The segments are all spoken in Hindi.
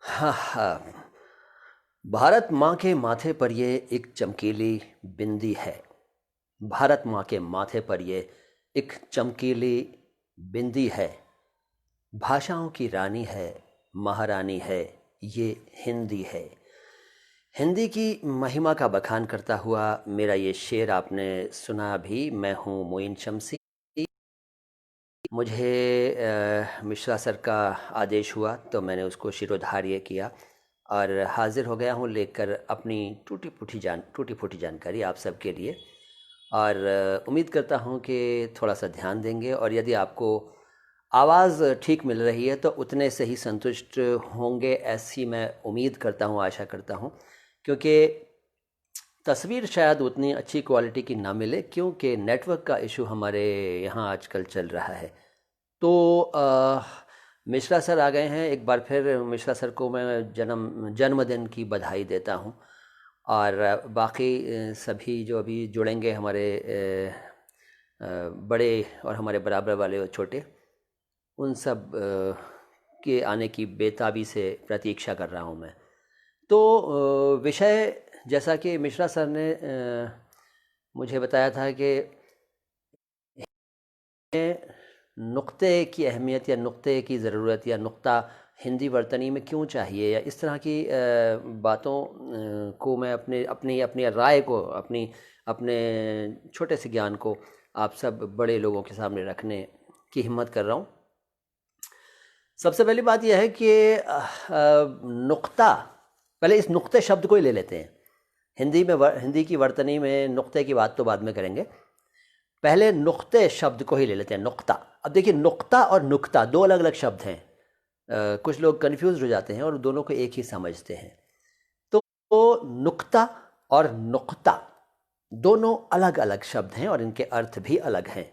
हाँ हाँ। भारत माँ के माथे पर ये एक चमकीली बिंदी है। भारत माँ के माथे पर ये एक चमकीली बिंदी है। भाषाओं की रानी है, महारानी है, ये हिंदी है। हिंदी की महिमा का बखान करता हुआ मेरा ये शेर आपने सुना भी। मैं हूँ मोइन शम्सी। मुझे मिश्रा सर का आदेश हुआ तो मैंने उसको शिरोधार्य किया और हाजिर हो गया हूँ लेकर अपनी टूटी फूटी जानकारी आप सबके लिए। और उम्मीद करता हूँ कि थोड़ा सा ध्यान देंगे और यदि आपको आवाज़ ठीक मिल रही है तो उतने से ही संतुष्ट होंगे, ऐसी मैं उम्मीद करता हूँ, आशा करता हूँ। क्योंकि तस्वीर शायद उतनी अच्छी क्वालिटी की ना मिले क्योंकि नेटवर्क का इशू हमारे यहाँ आजकल चल रहा है। तो मिश्रा सर आ गए हैं। एक बार फिर मिश्रा सर को मैं जन्मदिन की बधाई देता हूँ। और बाकी सभी जो अभी जुड़ेंगे, हमारे बड़े और हमारे बराबर वाले और छोटे, उन सब के आने की बेताबी से प्रतीक्षा कर रहा हूँ मैं। तो विषय जैसा कि मिश्रा सर ने मुझे बताया था कि नुक्ते की अहमियत या नुक्ते की ज़रूरत या नुक्ता हिंदी वर्तनी में क्यों चाहिए, या इस तरह की बातों को मैं अपने अपनी अपनी राय को, अपने छोटे से ज्ञान को आप सब बड़े लोगों के सामने रखने की हिम्मत कर रहा हूँ। सबसे पहली बात यह है कि नुक्ता, पहले इस नुक्ते शब्द को ही ले लेते हैं। हिंदी की वर्तनी में नुक्ते की बात तो बाद में करेंगे, पहले नुक्ते शब्द को ही ले लेते हैं। नुक्ता, अब देखिए नुक्ता और नुक्ता दो अलग अलग शब्द हैं। कुछ लोग कन्फ्यूज हो जाते हैं और दोनों को एक ही समझते हैं। तो नुक्ता और नुक्ता दोनों अलग अलग शब्द हैं और इनके अर्थ भी अलग हैं।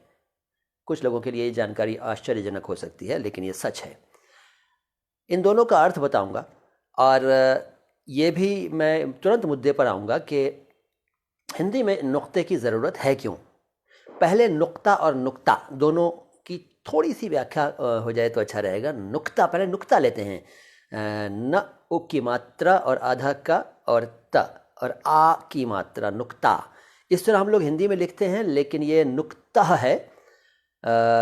कुछ लोगों के लिए ये जानकारी आश्चर्यजनक हो सकती है, लेकिन ये सच है। इन दोनों का अर्थ बताऊंगा और ये भी मैं तुरंत मुद्दे पर आऊँगा कि हिंदी में नुक्ते की ज़रूरत है क्यों। पहले नुक्ता और नुक्ता दोनों की थोड़ी सी व्याख्या हो जाए तो अच्छा रहेगा। नुक्ता, पहले नुक्ता लेते हैं। न उ की मात्रा और आधा का और त और आ की मात्रा, नुक्ता। इस तरह हम लोग हिंदी में लिखते हैं, लेकिन ये नुक्तह है,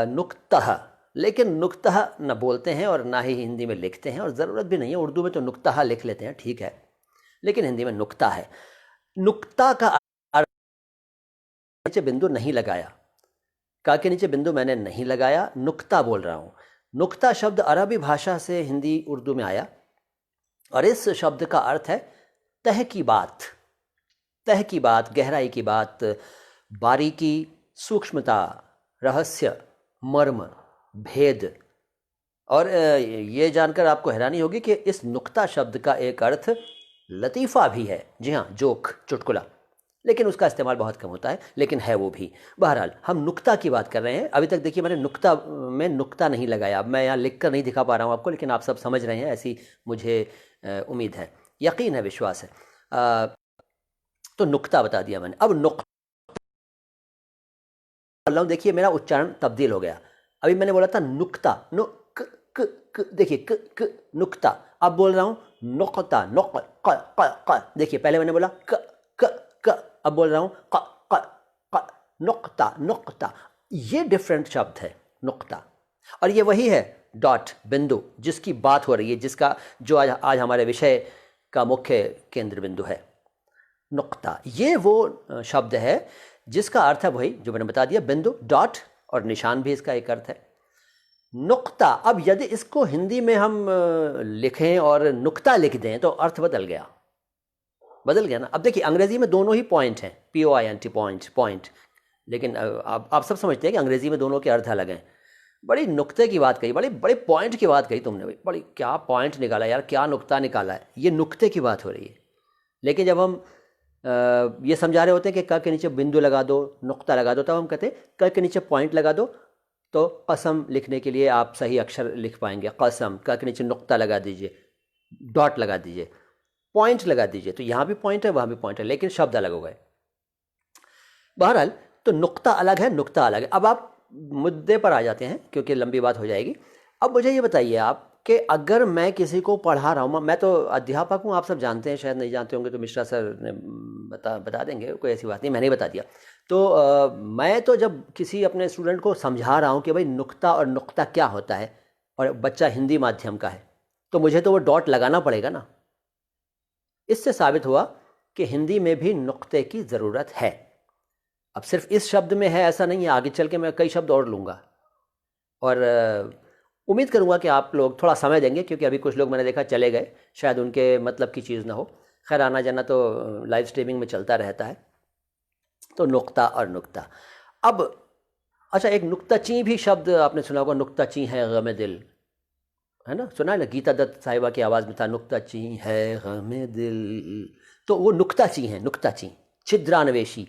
नुक्तह। लेकिन नुक्तह न बोलते हैं और ना ही हिंदी में लिखते हैं, और ज़रूरत भी नहीं है। उर्दू में तो नुक्तह लिख लेते हैं, ठीक है, लेकिन हिंदी में नुक्ता है। नुक्ता का अर्थ, नीचे बिंदु नहीं लगाया, का के नीचे बिंदु मैंने नहीं लगाया, नुक्ता बोल रहा हूँ। नुक्ता शब्द अरबी भाषा से हिंदी उर्दू में आया और इस शब्द का अर्थ है तह की बात। तह की बात, गहराई की बात, बारीकी, सूक्ष्मता, रहस्य, मर्म, भेद। और ये जानकर आपको हैरानी होगी कि इस नुक्ता शब्द का एक अर्थ लतीफ़ा भी है। जी हाँ, जोक, चुटकुला, लेकिन उसका इस्तेमाल बहुत कम होता है, लेकिन है वो भी। बहरहाल हम नुक्ता की बात कर रहे हैं। अभी तक देखिए मैंने नुक्ता में नुक्ता नहीं लगाया। अब मैं यहाँ लिख कर नहीं दिखा पा रहा हूँ आपको, लेकिन आप सब समझ रहे हैं, ऐसी मुझे उम्मीद है, यकीन है, विश्वास है। तो नुक्ता बता दिया मैंने। अब नुक्ता बोल रहा हूँ, देखिए मेरा उच्चारण तब्दील हो गया। अभी मैंने बोला था नुक्ता, देखिए क नुक्ता। अब बोल रहा हूँ नुक्ता, देखिए पहले मैंने बोला क क क, अब बोल रहा हूँ क क क, नुक्ता नुक्ता। ये डिफरेंट शब्द है नुक्ता। और ये वही है डॉट, बिंदु, जिसकी बात हो रही है, जिसका जो आज हमारे विषय का मुख्य केंद्र बिंदु है। नुक्ता ये वो शब्द है जिसका अर्थ है वही जो मैंने बता दिया, बिंदु, डॉट, और निशान भी इसका एक अर्थ है। नुक्ता, अब यदि इसको हिंदी में हम लिखें और नुक्ता लिख दें तो अर्थ बदल गया, बदल गया ना। अब देखिए अंग्रेजी में दोनों ही पॉइंट हैं, POINT, पॉइंट, पॉइंट। लेकिन आप सब समझते हैं कि अंग्रेजी में दोनों के अर्थ अलग हैं। बड़ी नुक्ते की बात कही, बड़े बड़े पॉइंट की बात कही तुमने भाई, बड़ी क्या पॉइंट निकाला यार, क्या नुक्ता निकाला है। ये नुक्ते की बात हो रही है। लेकिन जब हम ये समझा रहे होते हैं कि क के नीचे बिंदु लगा दो, नुक्ता लगा दो, तब हम कहते हैं क के नीचे पॉइंट लगा दो, तो कसम लिखने के लिए आप सही अक्षर लिख पाएंगे। कसम, क के नीचे नुक्ता लगा दीजिए, डॉट लगा दीजिए, पॉइंट लगा दीजिए, तो यहाँ भी पॉइंट है, वहाँ भी पॉइंट है, लेकिन शब्द अलग हो गए। बहरहाल तो नुक्ता अलग है, नुक्ता अलग है। अब आप मुद्दे पर आ जाते हैं क्योंकि लंबी बात हो जाएगी। अब मुझे ये बताइए आप कि अगर मैं किसी को पढ़ा रहा हूँ, मैं तो अध्यापक हूँ, आप सब जानते हैं, शायद नहीं जानते होंगे तो मिश्रा सर ने बता देंगे, कोई ऐसी बात नहीं, मैंने ही बता दिया। तो मैं तो जब किसी अपने स्टूडेंट को समझा रहा हूँ कि भाई नुक्ता और नुक्ता क्या होता है, और बच्चा हिंदी माध्यम का है, तो मुझे तो वो डॉट लगाना पड़ेगा ना। इससे साबित हुआ कि हिंदी में भी नुक्ते की ज़रूरत है। अब सिर्फ इस शब्द में है ऐसा नहीं है, आगे चल के मैं कई शब्द और लूँगा, और उम्मीद करूँगा कि आप लोग थोड़ा समय देंगे, क्योंकि अभी कुछ लोग मैंने देखा चले गए, शायद उनके मतलब की चीज़ ना हो। खैर, आना जाना तो लाइव स्ट्रीमिंग में चलता रहता है। तो नुक्ता और नुक्ता। अब अच्छा, एक नुक्ताची भी शब्द आपने सुना होगा, नुक्ताची है गम दिल, है ना, सुना है ना, गीता दत्त साहिबा की आवाज़ में था, नुक्ताची है गम दिल। तो वो नुक्ताची है, नुक्ताची, छिद्रान्वेषी,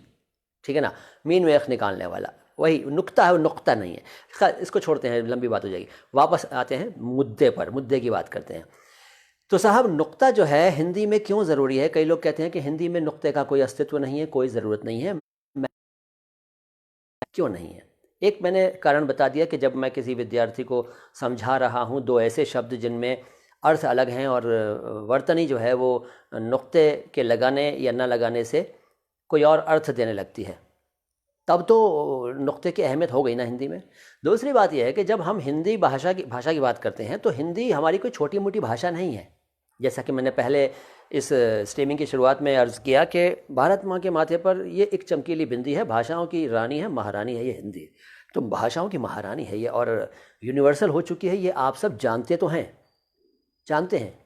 ठीक है ना, मीन में एक निकालने वाला, वही नुक्ता है, वो नुक्ता नहीं है। इसको छोड़ते हैं, लंबी बात हो जाएगी। वापस आते हैं मुद्दे पर, मुद्दे की बात करते हैं। तो साहब, नुक्ता जो है हिंदी में क्यों ज़रूरी है? कई लोग कहते हैं कि हिंदी में नुक्ते का कोई अस्तित्व नहीं है, कोई ज़रूरत नहीं है। क्यों नहीं है? एक मैंने कारण बता दिया कि जब मैं किसी विद्यार्थी को समझा रहा हूँ दो ऐसे शब्द जिनमें अर्थ अलग हैं और वर्तनी जो है वो नुक्ते के लगाने या न लगाने से कोई और अर्थ देने लगती है, तब तो नुक्ते की अहमियत हो गई ना हिंदी में। दूसरी बात यह है कि जब हम हिंदी भाषा की बात करते हैं तो हिंदी हमारी कोई छोटी मोटी भाषा नहीं है। जैसा कि मैंने पहले इस स्ट्रीमिंग की शुरुआत में अर्ज़ किया कि भारत माँ के माथे पर ये एक चमकीली बिंदी है, भाषाओं की रानी है, महारानी है ये हिंदी। तो भाषाओं की महारानी है ये, और यूनिवर्सल हो चुकी है ये, आप सब जानते तो हैं, जानते हैं,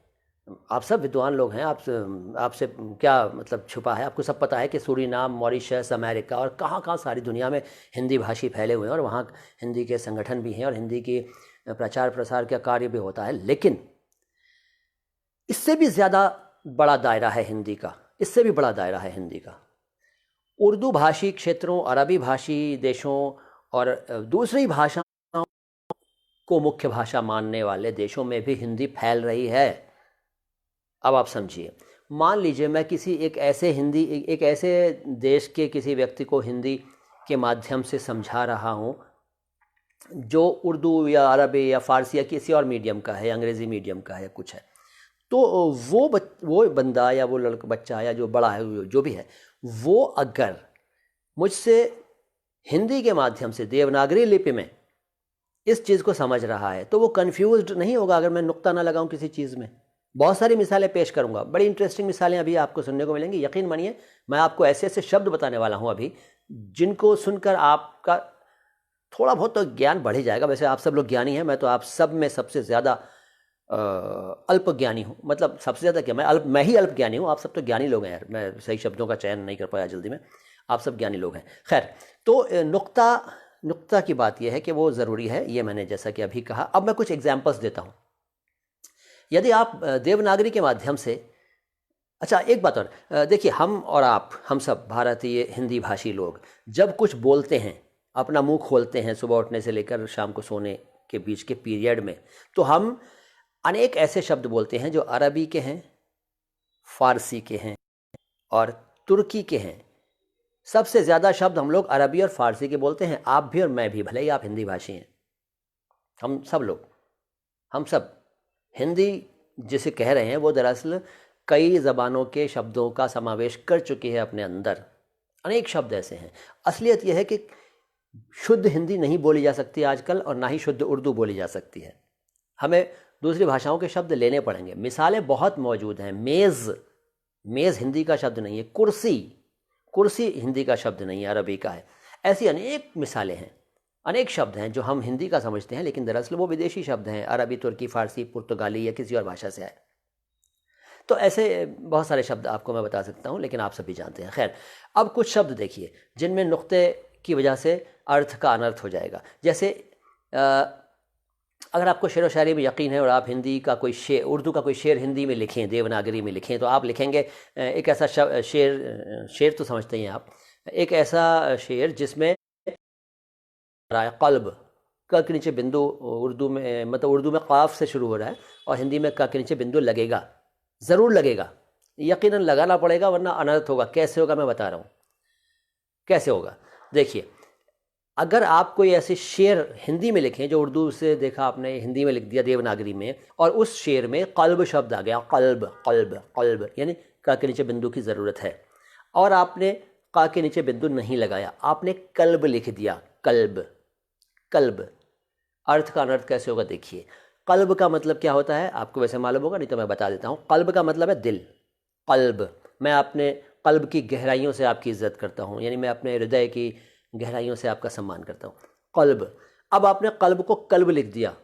आप सब विद्वान लोग हैं, आपसे क्या मतलब छुपा है, आपको सब पता है कि सूरीनाम, मॉरिशस, अमेरिका और कहाँ कहाँ सारी दुनिया में हिंदी भाषी फैले हुए हैं, और वहाँ हिंदी के संगठन भी हैं और हिंदी की प्रचार प्रसार का कार्य भी होता है। लेकिन इससे भी ज़्यादा बड़ा दायरा है हिंदी का, इससे भी बड़ा दायरा है हिंदी का। उर्दू भाषी क्षेत्रों, अरबी भाषी देशों और दूसरी भाषाओं को मुख्य भाषा मानने वाले देशों में भी हिंदी फैल रही है। अब आप समझिए, मान लीजिए मैं किसी एक ऐसे देश के किसी व्यक्ति को हिंदी के माध्यम से समझा रहा हूँ जो उर्दू या अरबी या फ़ारसी या किसी और मीडियम का है, अंग्रेज़ी मीडियम का है, कुछ है, तो वो बंदा या वो लड़का, बच्चा या जो बड़ा है, जो भी है, वो अगर मुझसे हिंदी के माध्यम से देवनागरी लिपि में इस चीज़ को समझ रहा है तो वो कन्फ्यूज्ड नहीं होगा अगर मैं नुक्ता ना लगाऊं किसी चीज़ में। बहुत सारी मिसालें पेश करूंगा, बड़ी इंटरेस्टिंग मिसालें अभी आपको सुनने को मिलेंगी। यकीन मानिए, मैं आपको ऐसे ऐसे शब्द बताने वाला हूं अभी जिनको सुनकर आपका थोड़ा बहुत तो ज्ञान बढ़ ही जाएगा। वैसे आप सब लोग ज्ञानी हैं, मैं तो आप सब में सबसे ज़्यादा अल्प ज्ञानी हूँ, मतलब सबसे ज़्यादा क्या, मैं ही अल्प ज्ञानी हूँ, आप सब तो ज्ञानी लोग हैं यार, मैं सही शब्दों का चयन नहीं कर पाया जल्दी में, आप सब ज्ञानी लोग हैं। खैर, तो नुक्ता की बात यह है कि वो ज़रूरी है, ये मैंने जैसा कि अभी कहा। अब मैं कुछ एग्जाम्पल्स देता हूँ। यदि आप देवनागरी के माध्यम से, अच्छा एक बात और, देखिए, हम और आप, हम सब भारतीय हिंदी भाषी लोग जब कुछ बोलते हैं, अपना मुंह खोलते हैं सुबह उठने से लेकर शाम को सोने के बीच के पीरियड में, तो हम अनेक ऐसे शब्द बोलते हैं जो अरबी के हैं, फ़ारसी के हैं और तुर्की के हैं। सबसे ज़्यादा शब्द हम लोग अरबी और फ़ारसी के बोलते हैं, आप भी और मैं भी, भले ही आप हिंदी भाषी हैं। हम सब लोग, हम सब हिंदी जिसे कह रहे हैं वो दरअसल कई ज़बानों के शब्दों का समावेश कर चुकी है अपने अंदर। अनेक शब्द ऐसे हैं। असलियत यह है कि शुद्ध हिंदी नहीं बोली जा सकती आजकल, और ना ही शुद्ध उर्दू बोली जा सकती है। हमें दूसरी भाषाओं के शब्द लेने पड़ेंगे। मिसालें बहुत मौजूद हैं। मेज़ हिंदी का शब्द नहीं है। कुर्सी हिंदी का शब्द नहीं है, अरबी का है। ऐसी अनेक मिसालें हैं, अनेक शब्द हैं जो हम हिंदी का समझते हैं, लेकिन दरअसल वो विदेशी शब्द हैं, अरबी, तुर्की, फ़ारसी, पुर्तगाली या किसी और भाषा से आए। तो ऐसे बहुत सारे शब्द आपको मैं बता सकता हूँ, लेकिन आप सभी जानते हैं। खैर, अब कुछ शब्द देखिए जिनमें नुक्ते की वजह से अर्थ का अनर्थ हो जाएगा। जैसे अगर आपको शेर व शायरी में यकीन है और आप हिंदी का कोई शेर, उर्दू का कोई शेर हिंदी में लिखें, देवनागरी में लिखें, तो आप लिखेंगे एक ऐसा शेर तो समझते हैं आप, एक ऐसा शेर जिसमें क़ल्ब, क के नीचे बिंदु, उर्दू में मतलब उर्दू में क़ाफ से शुरू हो रहा है और हिंदी में क के नीचे बिंदु लगेगा, ज़रूर लगेगा, यकीनन लगाना पड़ेगा, वरना अनर्थ होगा। कैसे होगा मैं बता रहा हूँ कैसे होगा। देखिए, अगर आप कोई ऐसे शेर हिंदी में लिखें जो उर्दू से देखा आपने हिंदी में लिख दिया देवनागरी में, और उस शेर में कल्ब शब्द आ गया, कल्ब कल्ब कल्ब, यानी का के नीचे बिंदु की ज़रूरत है, और आपने का के नीचे बिंदु नहीं लगाया, आपने कल्ब लिख दिया, कल्ब कल्ब। अर्थ का अनर्थ कैसे होगा देखिए। कल्ब का मतलब क्या होता है आपको वैसे मालूम होगा, नहीं तो मैं बता देता हूँ। कल्ब का मतलब है दिल, कल्ब। मैं अपने कल्ब की गहराइयों से आपकी इज्जत करता हूँ, यानी मैं अपने हृदय की गहराइयों से आपका सम्मान करता हूँ, कल्ब। अब आपने कल्ब को कल्ब लिख दिया,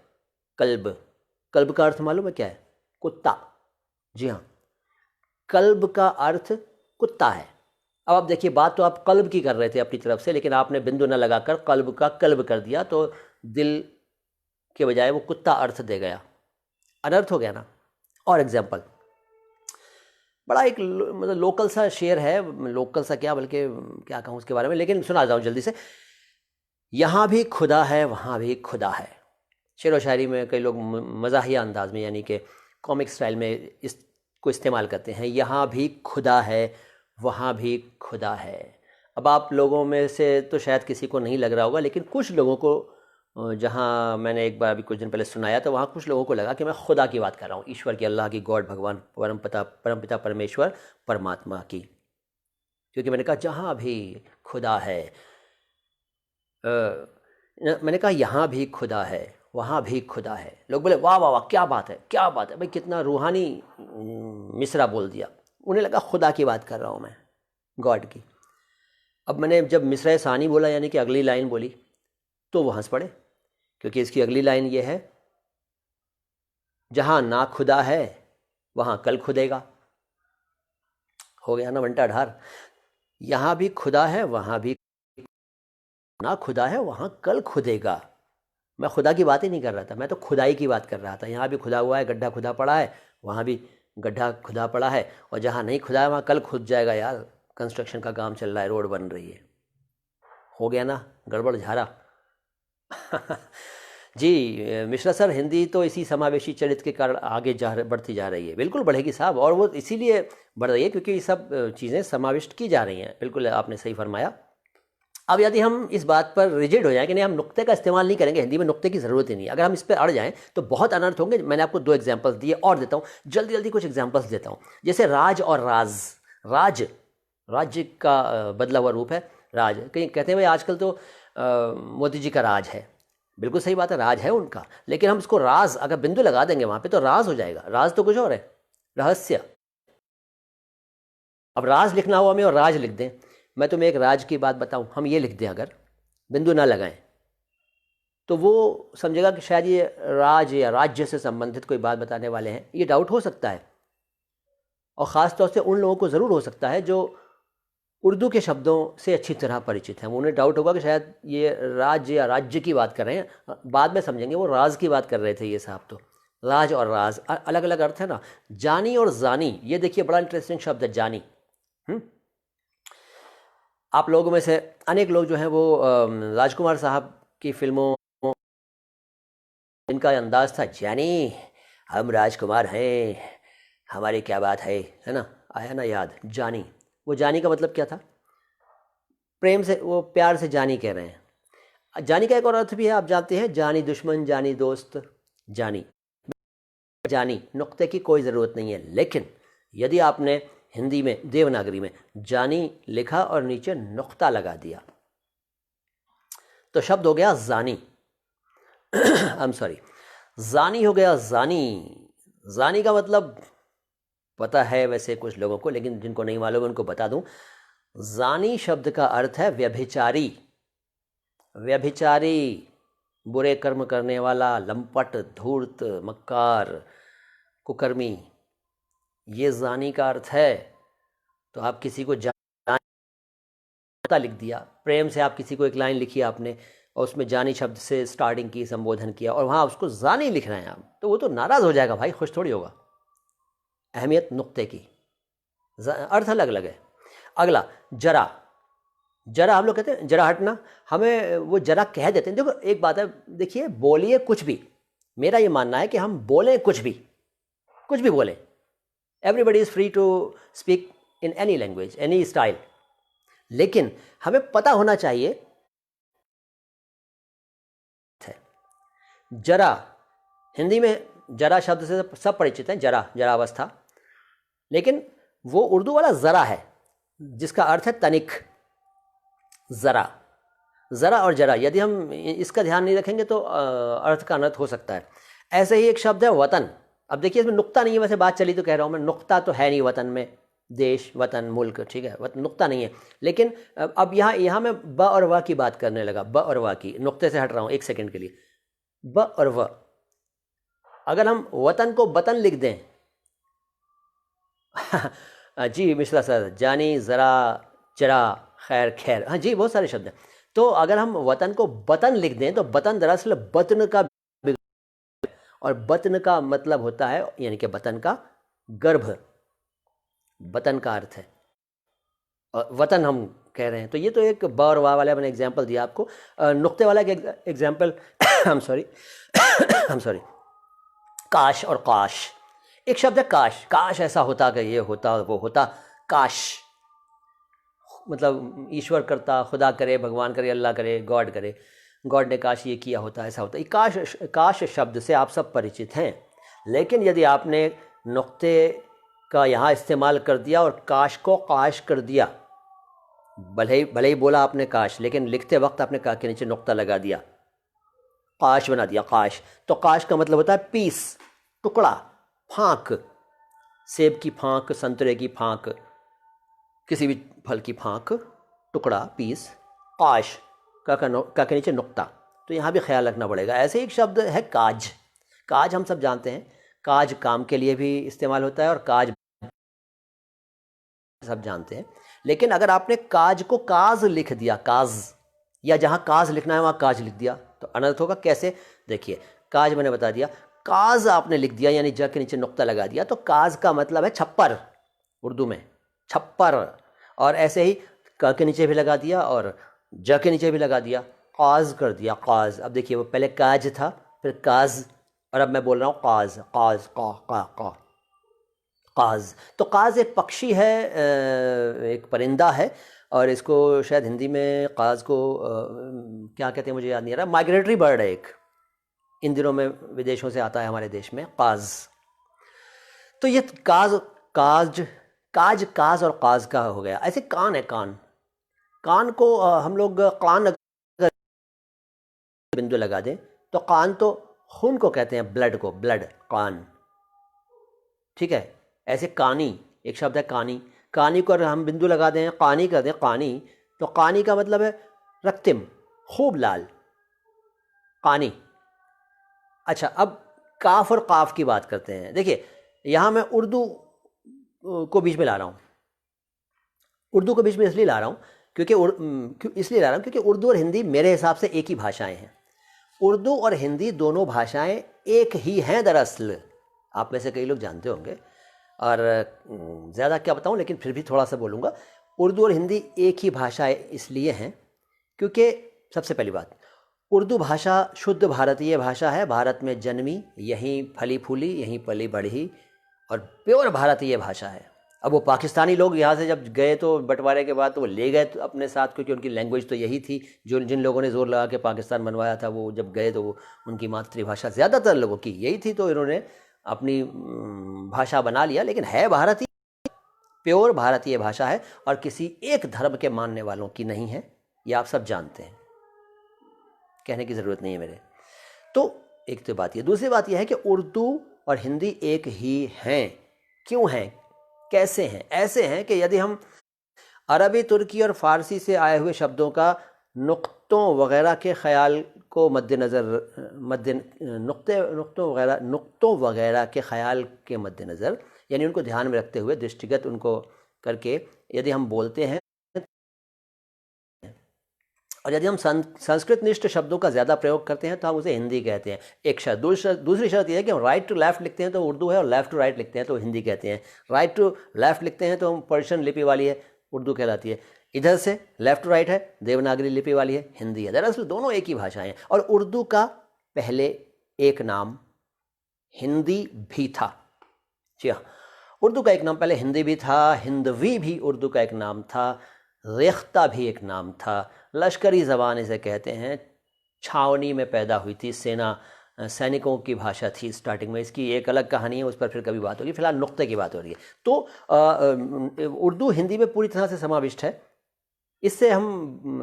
कल्ब। कल्ब का अर्थ मालूम है क्या है? कुत्ता। जी हाँ, कल्ब का अर्थ कुत्ता है। अब आप देखिए, बात तो आप कल्ब की कर रहे थे अपनी तरफ से, लेकिन आपने बिंदु न लगाकर कल्ब का कल्ब कर दिया, तो दिल के बजाय वो कुत्ता अर्थ दे गया, अनर्थ हो गया ना। और एग्जाम्पल, बड़ा एक मतलब लोकल सा शेर है, लोकल सा क्या बल्कि क्या कहूँ उसके बारे में, लेकिन सुना जाऊँ जल्दी से। यहाँ भी खुदा है वहाँ भी खुदा है। शेर व शायरी में कई लोग मज़ाहिया अंदाज में, यानी कि कॉमिक स्टाइल में इसको इस्तेमाल करते हैं, यहाँ भी खुदा है वहाँ भी खुदा है। अब आप लोगों में से तो शायद किसी को नहीं लग रहा होगा, लेकिन कुछ लोगों को, जहाँ मैंने एक बार अभी कुछ दिन पहले सुनाया, तो वहाँ कुछ लोगों को लगा कि मैं खुदा की बात कर रहा हूँ, ईश्वर की, अल्लाह की, गॉड, भगवान, परमपिता परमेश्वर परमात्मा की। क्योंकि मैंने कहा जहाँ भी खुदा है, मैंने कहा यहाँ भी खुदा है वहाँ भी खुदा है। लोग बोले वाह वाह वाह, क्या बात है क्या बात है भाई, कितना रूहानी मिसरा बोल दिया। उन्हें लगा खुदा की बात कर रहा हूँ मैं, गॉड की। अब मैंने जब मिसरा सानी बोला, यानी कि अगली लाइन बोली, तो वो हंस पड़े, क्योंकि इसकी अगली लाइन ये है, जहाँ ना खुदा है वहाँ कल खुदेगा। हो गया ना बंटा ढार। यहाँ भी खुदा है वहाँ भी ना खुदा है वहाँ कल खुदेगा। मैं खुदा की बात ही नहीं कर रहा था, मैं तो खुदाई की बात कर रहा था। यहाँ भी खुदा हुआ है, गड्ढा खुदा पड़ा है, वहाँ भी गड्ढा खुदा पड़ा है, और जहाँ नहीं खुदा है वहाँ कल खुद जाएगा। यार कंस्ट्रक्शन का काम चल रहा है, रोड बन रही है। हो गया ना गड़बड़ झारा। जी मिश्रा सर, हिंदी तो इसी समावेशी चरित्र के कारण आगे बढ़ती जा रही है। बिल्कुल बढ़ेगी साहब, और वो इसीलिए बढ़ रही है क्योंकि ये सब चीज़ें समाविष्ट की जा रही हैं। बिल्कुल आपने सही फरमाया। अब यदि हम इस बात पर रिजिड हो जाएं कि नहीं हम नुक्ते का इस्तेमाल नहीं करेंगे, हिंदी में नुक्ते की ज़रूरत ही नहीं, अगर हम इस पर अड़ जाएं तो बहुत अनर्थ होंगे। मैंने आपको 2 एग्जाम्पल्स दिए, और देता हूँ जल्दी जल्दी कुछ एग्जाम्पल्स देता हूँ। जैसे राज और राज। राज राज्य का बदला हुआ रूप है राज। कहीं कहते हैं भाई आजकल तो मोदी जी का राज है, बिल्कुल सही बात है, राज है उनका, लेकिन हम उसको राज अगर बिंदु लगा देंगे वहाँ पे तो राज हो जाएगा। राज तो कुछ और है, रहस्य। अब राज लिखना हो हमें और राज लिख दें, मैं तुम्हें एक राज की बात बताऊं, हम ये लिख दें अगर बिंदु ना लगाएं, तो वो समझेगा कि शायद ये राज या राज्य से संबंधित कोई बात बताने वाले हैं। ये डाउट हो सकता है, और ख़ास तौर से उन लोगों को ज़रूर हो सकता है जो उर्दू के शब्दों से अच्छी तरह परिचित हैं। उन्हें डाउट होगा कि शायद ये राज्य या राज्य की बात कर रहे हैं, बाद में समझेंगे वो राज की बात कर रहे थे ये साहब। तो राज और राज अलग अलग अर्थ है ना। जानी और जानी, ये देखिए बड़ा इंटरेस्टिंग शब्द है, जानी। आप लोगों में से अनेक लोग जो हैं वो राजकुमार साहब की फिल्मों, इनका अंदाज था, जानी हम राजकुमार हैं, हमारी क्या बात है ना। आया ना याद, जानी। वो जानी का मतलब क्या था? प्रेम से, वो प्यार से जानी कह रहे हैं। जानी का एक और अर्थ भी है, आप जानते हैं, जानी दुश्मन, जानी दोस्त। जानी जानी नुक्ते की कोई ज़रूरत नहीं है, लेकिन यदि आपने हिंदी में देवनागरी में जानी लिखा और नीचे नुक्ता लगा दिया तो शब्द हो गया जानी। आई एम सॉरी, जानी हो गया जानी। जानी का मतलब पता है वैसे कुछ लोगों को, लेकिन जिनको नहीं मालूम उनको बता दूं, जानी शब्द का अर्थ है व्यभिचारी। व्यभिचारी, बुरे कर्म करने वाला, लंपट, धूर्त, मक्कार, कुकर्मी, ये जानी का अर्थ है। तो आप किसी को लिख दिया, प्रेम से आप किसी को एक लाइन लिखी आपने और उसमें जानी शब्द से स्टार्टिंग की, संबोधन किया, और वहाँ उसको जानी लिख रहे हैं आप, तो वो तो नाराज़ हो जाएगा भाई, खुश थोड़ी होगा। अहमियत नुक्ते की, अर्थ अलग अलग है। अगला जरा। जरा हम लोग कहते हैं जरा हटना, हमें वो जरा कह देते हैं। देखो एक बात है, देखिए बोलिए कुछ भी, मेरा ये मानना है कि हम बोलें कुछ भी बोलें। Everybody is free to speak in any language, any style, लेकिन हमें पता होना चाहिए जरा, हिंदी में जरा शब्द से सब परिचित हैं, जरा, जरावस्था, लेकिन वो उर्दू वाला ज़रा है जिसका अर्थ है तनिक। ज़रा, ज़रा और जरा, यदि हम इसका ध्यान नहीं रखेंगे तो अर्थ का अनर्थ हो सकता है। ऐसे ही एक शब्द है वतन। अब देखिए इसमें नुक्ता नहीं है, वैसे बात चली तो कह रहा हूँ मैं, नुक्ता तो है नहीं वतन में, देश, वतन, मुल्क, ठीक है, नुक्ता नहीं है। लेकिन अब यहाँ मैं ब और व की बात करने लगा, ब और व की, नुक्ते से हट रहा हूँ एक सेकंड के लिए। ब और व, अगर हम वतन को बतन लिख दें जी मिश्रा सर, जानी, ज़रा, जरा, खैर, खैर, हाँ जी, बहुत सारे शब्द हैं। तो अगर हम वतन को बतन लिख दें तो बतन दरअसल बतन का, और बतन का मतलब होता है, यानी कि बतन का गर्भ, बतन का अर्थ है, और वतन हम कह रहे हैं। तो ये तो एक ब और वाह वाला मैंने एग्जाम्पल दिया आपको। नुक्ते वाला एक एग्जाम्पल हम सॉरी काश और काश। एक शब्द है काश, काश ऐसा होता कि ये होता वो होता, काश मतलब ईश्वर करता, खुदा करे, भगवान करे, अल्लाह करे, गॉड करे, गॉड ने काश ये किया होता, ऐसा होता। काश शब्द से आप सब परिचित हैं, लेकिन यदि आपने नुक्ते का यहाँ इस्तेमाल कर दिया और काश को काश कर दिया, भले ही बोला आपने काश, लेकिन लिखते वक्त आपने का के नीचे नुक्ता लगा दिया, काश बना दिया, काश, तो काश का मतलब होता है पीस, टुकड़ा, फांक, सेब की फांक, संतरे की फांक, किसी भी फल की फांक, टुकड़ा, पीस, काश का के नीचे नुक्ता। तो यहाँ भी ख्याल रखना पड़ेगा। ऐसे एक शब्द है काज। काज हम सब जानते हैं, काज काम के लिए भी इस्तेमाल होता है और काज सब जानते हैं। लेकिन अगर आपने काज को काज लिख दिया, काज, या जहाँ काज लिखना है वहाँ काज लिख दिया, तो अनर्थ होगा। कैसे? देखिए, काज मैंने बता दिया, काज आपने लिख दिया यानी ज के नीचे नुक्ता लगा दिया, तो काज का मतलब है छप्पर, उर्दू में छप्पर। और ऐसे ही क के नीचे भी लगा दिया और ज के नीचे भी लगा दिया, काज कर दिया, काज। अब देखिए, वो पहले काज था, फिर काज, और अब मैं बोल रहा हूँ काज, काज, का काज। तो काज एक पक्षी है, एक परिंदा है, और इसको शायद हिंदी में काज को क्या कहते हैं मुझे याद नहीं आ रहा, माइग्रेटरी बर्ड है एक, इन दिनों में विदेशों से आता है हमारे देश में, काज। तो ये काज, काज, काज, काज और काज का हो गया। ऐसे कान है, कान, कान को हम लोग कान अगर बिंदु लगा दें तो कान तो खून को कहते हैं, ब्लड को, ब्लड, कान, ठीक है। ऐसे कानी, एक शब्द है कानी, कानी को अगर हम बिंदु लगा दें, कानी कर दें, कानी, तो कानी का मतलब है रक्तिम, खूब लाल, कानी। अच्छा, अब काफ और काफ की बात करते हैं। देखिए, यहाँ मैं उर्दू को बीच में ला रहा हूँ, उर्दू को बीच में इसलिए ला रहा हूँ क्योंकि उर्दू और हिंदी मेरे हिसाब से एक ही भाषाएं हैं। उर्दू और हिंदी दोनों भाषाएं एक ही हैं दरअसल, आप में से कई लोग जानते होंगे, और ज़्यादा क्या बताऊं, लेकिन फिर भी थोड़ा सा बोलूँगा। उर्दू और हिंदी एक ही भाषाएं इसलिए हैं क्योंकि सबसे पहली बात, उर्दू भाषा शुद्ध भारतीय भाषा है, भारत में जन्मी, यहीं फली फूली, यहीं पली बढ़ी, और प्योर भारतीय भाषा है। अब वो पाकिस्तानी लोग यहाँ से जब गए तो बंटवारे के बाद तो वो ले गए तो अपने साथ, क्योंकि उनकी लैंग्वेज तो यही थी, जो जिन लोगों ने जोर लगा के पाकिस्तान बनवाया था, वो जब गए तो वो उनकी मातृभाषा ज़्यादातर लोगों की यही थी, तो इन्होंने अपनी भाषा बना लिया। लेकिन है भारतीय, प्योर भारतीय भाषा है, और किसी एक धर्म के मानने वालों की नहीं है, ये आप सब जानते हैं, कहने की ज़रूरत नहीं है मेरे। तो एक तो बात ये, दूसरी बात यह है कि उर्दू और हिंदी एक ही हैं। क्यों हैं, कैसे हैं? ऐसे हैं कि यदि हम अरबी, तुर्की और फ़ारसी से आए हुए शब्दों का नुक्तों वगैरह के ख्याल को नुक्तों वगैरह के ख्याल के मद्देनज़र, यानी उनको ध्यान में रखते हुए, दृष्टिगत उनको करके यदि हम बोलते हैं, और यदि हम संस्कृत निष्ठ शब्दों का ज़्यादा प्रयोग करते हैं तो हम उसे हिंदी कहते हैं। एक शर्त। दूसरी शर्त यह है कि हम राइट टू लेफ़्ट लिखते हैं तो उर्दू है, और लेफ़्ट टू राइट लिखते हैं तो हिंदी कहते हैं। राइट टू लेफ़्ट लिखते हैं तो हम पर्शियन लिपि वाली है, उर्दू कहलाती है। इधर से लेफ़्ट टू राइट है, देवनागरी लिपि वाली है, हिंदी है। दरअसल दोनों एक ही भाषाएँ हैं, और उर्दू का पहले एक नाम हिंदी भी था। जी हाँ, उर्दू का एक नाम पहले हिंदी भी था, हिंदवी भी उर्दू का एक नाम था, रेख्ता भी एक नाम था, लश्करी ज़बान इसे कहते हैं, छावनी में पैदा हुई थी, सेना सैनिकों की भाषा थी स्टार्टिंग में, इसकी एक अलग कहानी है, उस पर फिर कभी बात होगी। फिलहाल नुक्ते की बात हो रही है। तो उर्दू हिंदी में पूरी तरह से समाविष्ट है, इससे हम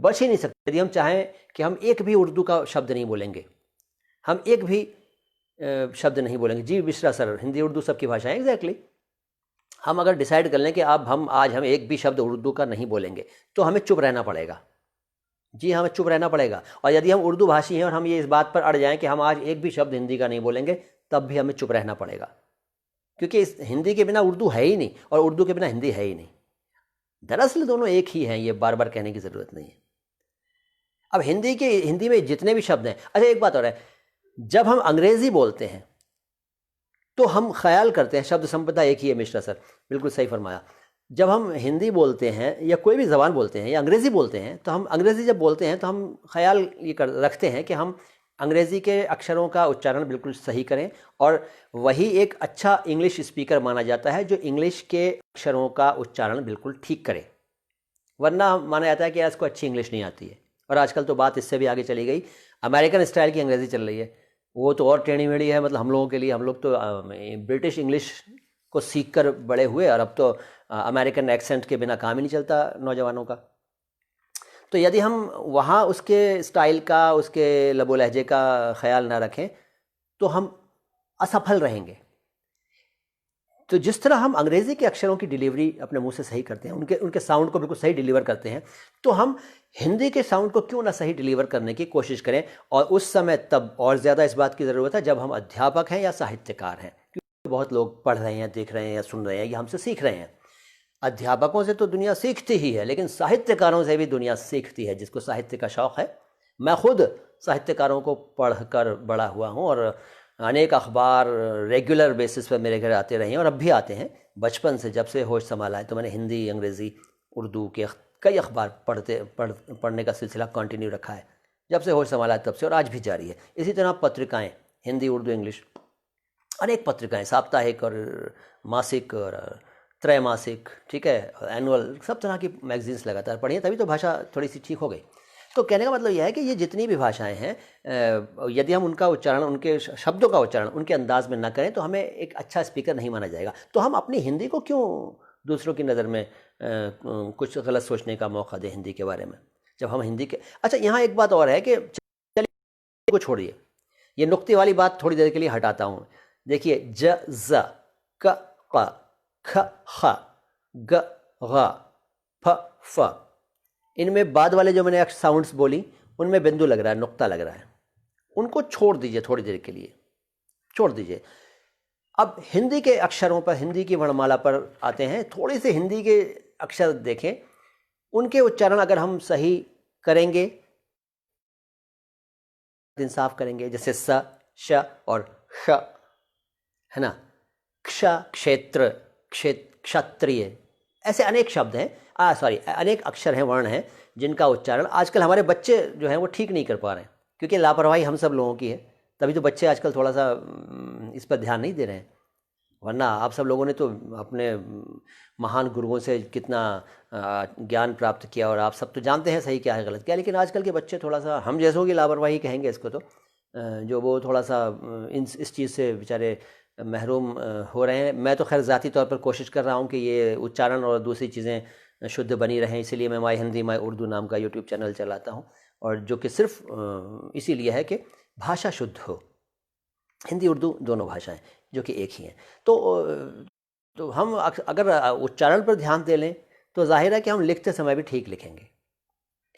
बच ही नहीं सकते। यदि हम चाहें कि हम एक भी उर्दू का शब्द नहीं बोलेंगे, हम एक भी शब्द नहीं बोलेंगे। जी मिश्रा सर, हिंदी उर्दू सबकी भाषा है, एग्जैक्टली। हम अगर डिसाइड कर लें कि अब हम आज हम एक भी शब्द उर्दू का नहीं बोलेंगे, तो हमें चुप रहना पड़ेगा। जी हमें चुप रहना पड़ेगा। और यदि हम उर्दू भाषी हैं और हम ये इस बात पर अड़ जाएं कि हम आज एक भी शब्द हिंदी का नहीं बोलेंगे, तब भी हमें चुप रहना पड़ेगा, क्योंकि इस हिंदी के बिना उर्दू है ही नहीं और उर्दू के बिना हिंदी है ही नहीं। दरअसल दोनों एक ही हैं, ये बार बार कहने की ज़रूरत नहीं है। अब हिंदी में जितने भी शब्द हैं, अच्छा एक बात और है, जब हम अंग्रेज़ी बोलते हैं तो हम ख्याल करते हैं, शब्द संपदा एक ही है मिश्रा सर, बिल्कुल सही फरमाया। जब हम हिंदी बोलते हैं या कोई भी ज़बान बोलते हैं या अंग्रेज़ी बोलते हैं, तो हम अंग्रेज़ी जब बोलते हैं तो हम ख्याल ये रखते हैं कि हम अंग्रेज़ी के अक्षरों का उच्चारण बिल्कुल सही करें, और वही एक अच्छा इंग्लिश स्पीकर माना जाता है जो इंग्लिश के अक्षरों का उच्चारण बिल्कुल ठीक करे। वरना माना जाता है कि इसको अच्छी इंग्लिश नहीं आती है। और आजकल तो बात इससे भी आगे चली गई, अमेरिकन स्टाइल की अंग्रेज़ी चल रही है, वो तो और टेढ़ी मेढ़ी है। मतलब हम लोगों के लिए, हम लोग तो ब्रिटिश इंग्लिश को सीख कर बड़े हुए, और अब तो अमेरिकन एक्सेंट के बिना काम ही नहीं चलता नौजवानों का। तो यदि हम वहाँ उसके स्टाइल का, उसके लबो लहजे का ख्याल ना रखें, तो हम असफल रहेंगे। तो जिस तरह हम अंग्रेज़ी के अक्षरों की डिलीवरी अपने मुंह से सही करते हैं, उनके साउंड को बिल्कुल सही डिलीवर करते हैं, तो हम हिंदी के साउंड को क्यों ना सही डिलीवर करने की कोशिश करें। और उस समय तब और ज़्यादा इस बात की ज़रूरत है जब हम अध्यापक हैं या साहित्यकार हैं, क्योंकि बहुत लोग पढ़ रहे हैं, देख रहे हैं या सुन रहे हैं या हमसे सीख रहे हैं। अध्यापकों से तो दुनिया सीखती ही है, लेकिन साहित्यकारों से भी दुनिया सीखती है, जिसको साहित्य का शौक़ है। मैं खुद साहित्यकारों को पढ़ कर बड़ा हुआ हूँ, और अनेक अखबार रेगुलर बेसिस पर मेरे घर आते रहे हैं और अब भी आते हैं। बचपन से, जब से होश संभाला है, तो मैंने हिंदी, अंग्रेज़ी, उर्दू के कई अखबार पढ़ने का सिलसिला कंटिन्यू रखा है, जब से होश संभाला है तब से, और आज भी जारी है। इसी तरह पत्रिकाएँ, हिंदी, उर्दू, इंग्लिश, अनेक पत्रिकाएँ, साप्ताहिक और मासिक और त्रैमासिक, ठीक है, एनुअल, सब तरह की मैगजीन्स लगातार पढ़ी हैं, तभी तो भाषा थोड़ी सी ठीक हो गई। तो कहने का मतलब यह है कि ये जितनी भी भाषाएं हैं, यदि हम उनका उच्चारण, उनके शब्दों का उच्चारण उनके अंदाज में ना करें, तो हमें एक अच्छा स्पीकर नहीं माना जाएगा। तो हम अपनी हिंदी को क्यों दूसरों की नज़र में कुछ गलत सोचने का मौका दें हिंदी के बारे में, जब हम हिंदी के। अच्छा, यहाँ एक बात और है कि चलिए को छोड़िए, ये नुक्ते वाली बात थोड़ी देर के लिए हटाता हूँ। देखिए, ज, ज़, क, ख, ख, ग, घ, फ, फ, इनमें बाद वाले जो मैंने साउंड्स बोली, उनमें बिंदु लग रहा है, नुक्ता लग रहा है, उनको छोड़ दीजिए, थोड़ी देर के लिए छोड़ दीजिए। अब हिंदी के अक्षरों पर, हिंदी की वर्णमाला पर आते हैं। थोड़े से हिंदी के अक्षर देखें, उनके उच्चारण अगर हम सही करेंगे, इंसाफ करेंगे, जैसे स, श और श, है ना, क्ष, क्षेत्र, क्षत्रिय, ऐसे अनेक शब्द हैं, अनेक अक्षर हैं, वर्ण हैं, जिनका उच्चारण आजकल हमारे बच्चे जो हैं वो ठीक नहीं कर पा रहे हैं, क्योंकि लापरवाही हम सब लोगों की है। तभी तो बच्चे आजकल थोड़ा सा इस पर ध्यान नहीं दे रहे हैं। वरना आप सब लोगों ने तो अपने महान गुरुओं से कितना ज्ञान प्राप्त किया, और आप सब तो जानते हैं सही क्या है, गलत क्या है। लेकिन आजकल के बच्चे थोड़ा सा, हम जैसों की लापरवाही कहेंगे इसको, तो जो वो थोड़ा सा इस चीज़ से बेचारे महरूम हो रहे हैं। मैं तो खैर ज़ाती तौर पर कोशिश कर रहा हूँ कि ये उच्चारण और दूसरी चीज़ें शुद्ध बनी रहें, इसीलिए मैं माई हिंदी माई उर्दू नाम का यूट्यूब चैनल चलाता हूँ, और जो कि सिर्फ इसीलिए है कि भाषा शुद्ध हो। हिंदी उर्दू दोनों भाषाएं जो कि एक ही हैं। तो हम अगर उच्चारण पर ध्यान दे लें, तो जाहिर है कि हम लिखते समय भी ठीक लिखेंगे।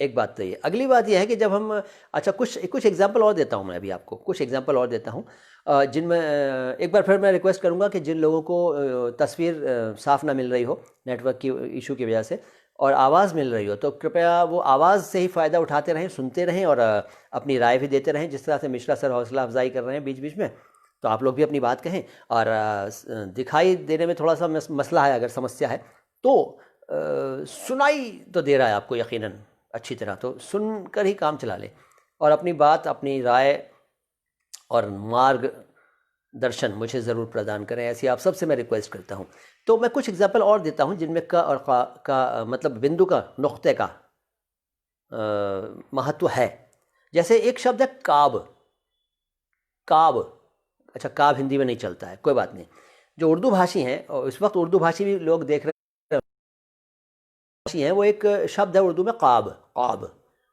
एक बात तो ये। अगली बात यह है कि जब हम, अच्छा कुछ एग्जाम्पल और देता हूँ, मैं अभी आपको कुछ एग्जाम्पल और देता हूँ, जिनमें एक बार फिर मैं रिक्वेस्ट करूँगा कि जिन लोगों को तस्वीर साफ़ ना मिल रही हो नेटवर्क की इशू की वजह से, और आवाज़ मिल रही हो, तो कृपया वो आवाज़ से ही फ़ायदा उठाते रहें, सुनते रहें, और अपनी राय भी देते रहें। जिस तरह से मिश्रा सर हौसला अफजाई कर रहे हैं बीच बीच में, तो आप लोग भी अपनी बात कहें। और दिखाई देने में थोड़ा सा मसला है, अगर समस्या है तो सुनाई तो दे रहा है आपको यकीनन अच्छी तरह, तो सुनकर ही काम चला लें, और अपनी बात, अपनी राय और मार्ग दर्शन मुझे ज़रूर प्रदान करें, ऐसी आप सबसे मैं रिक्वेस्ट करता हूँ। तो मैं कुछ एग्जाम्पल और देता हूँ जिनमें क और का मतलब बिंदु का, नुक्ते का महत्व है। जैसे एक शब्द है काब, काब, अच्छा काब हिंदी में नहीं चलता है, कोई बात नहीं। जो उर्दू भाषी हैं, और इस वक्त उर्दू भाषी भी लोग देख रहे हैं, वो एक शब्द है उर्दू में काब। काब,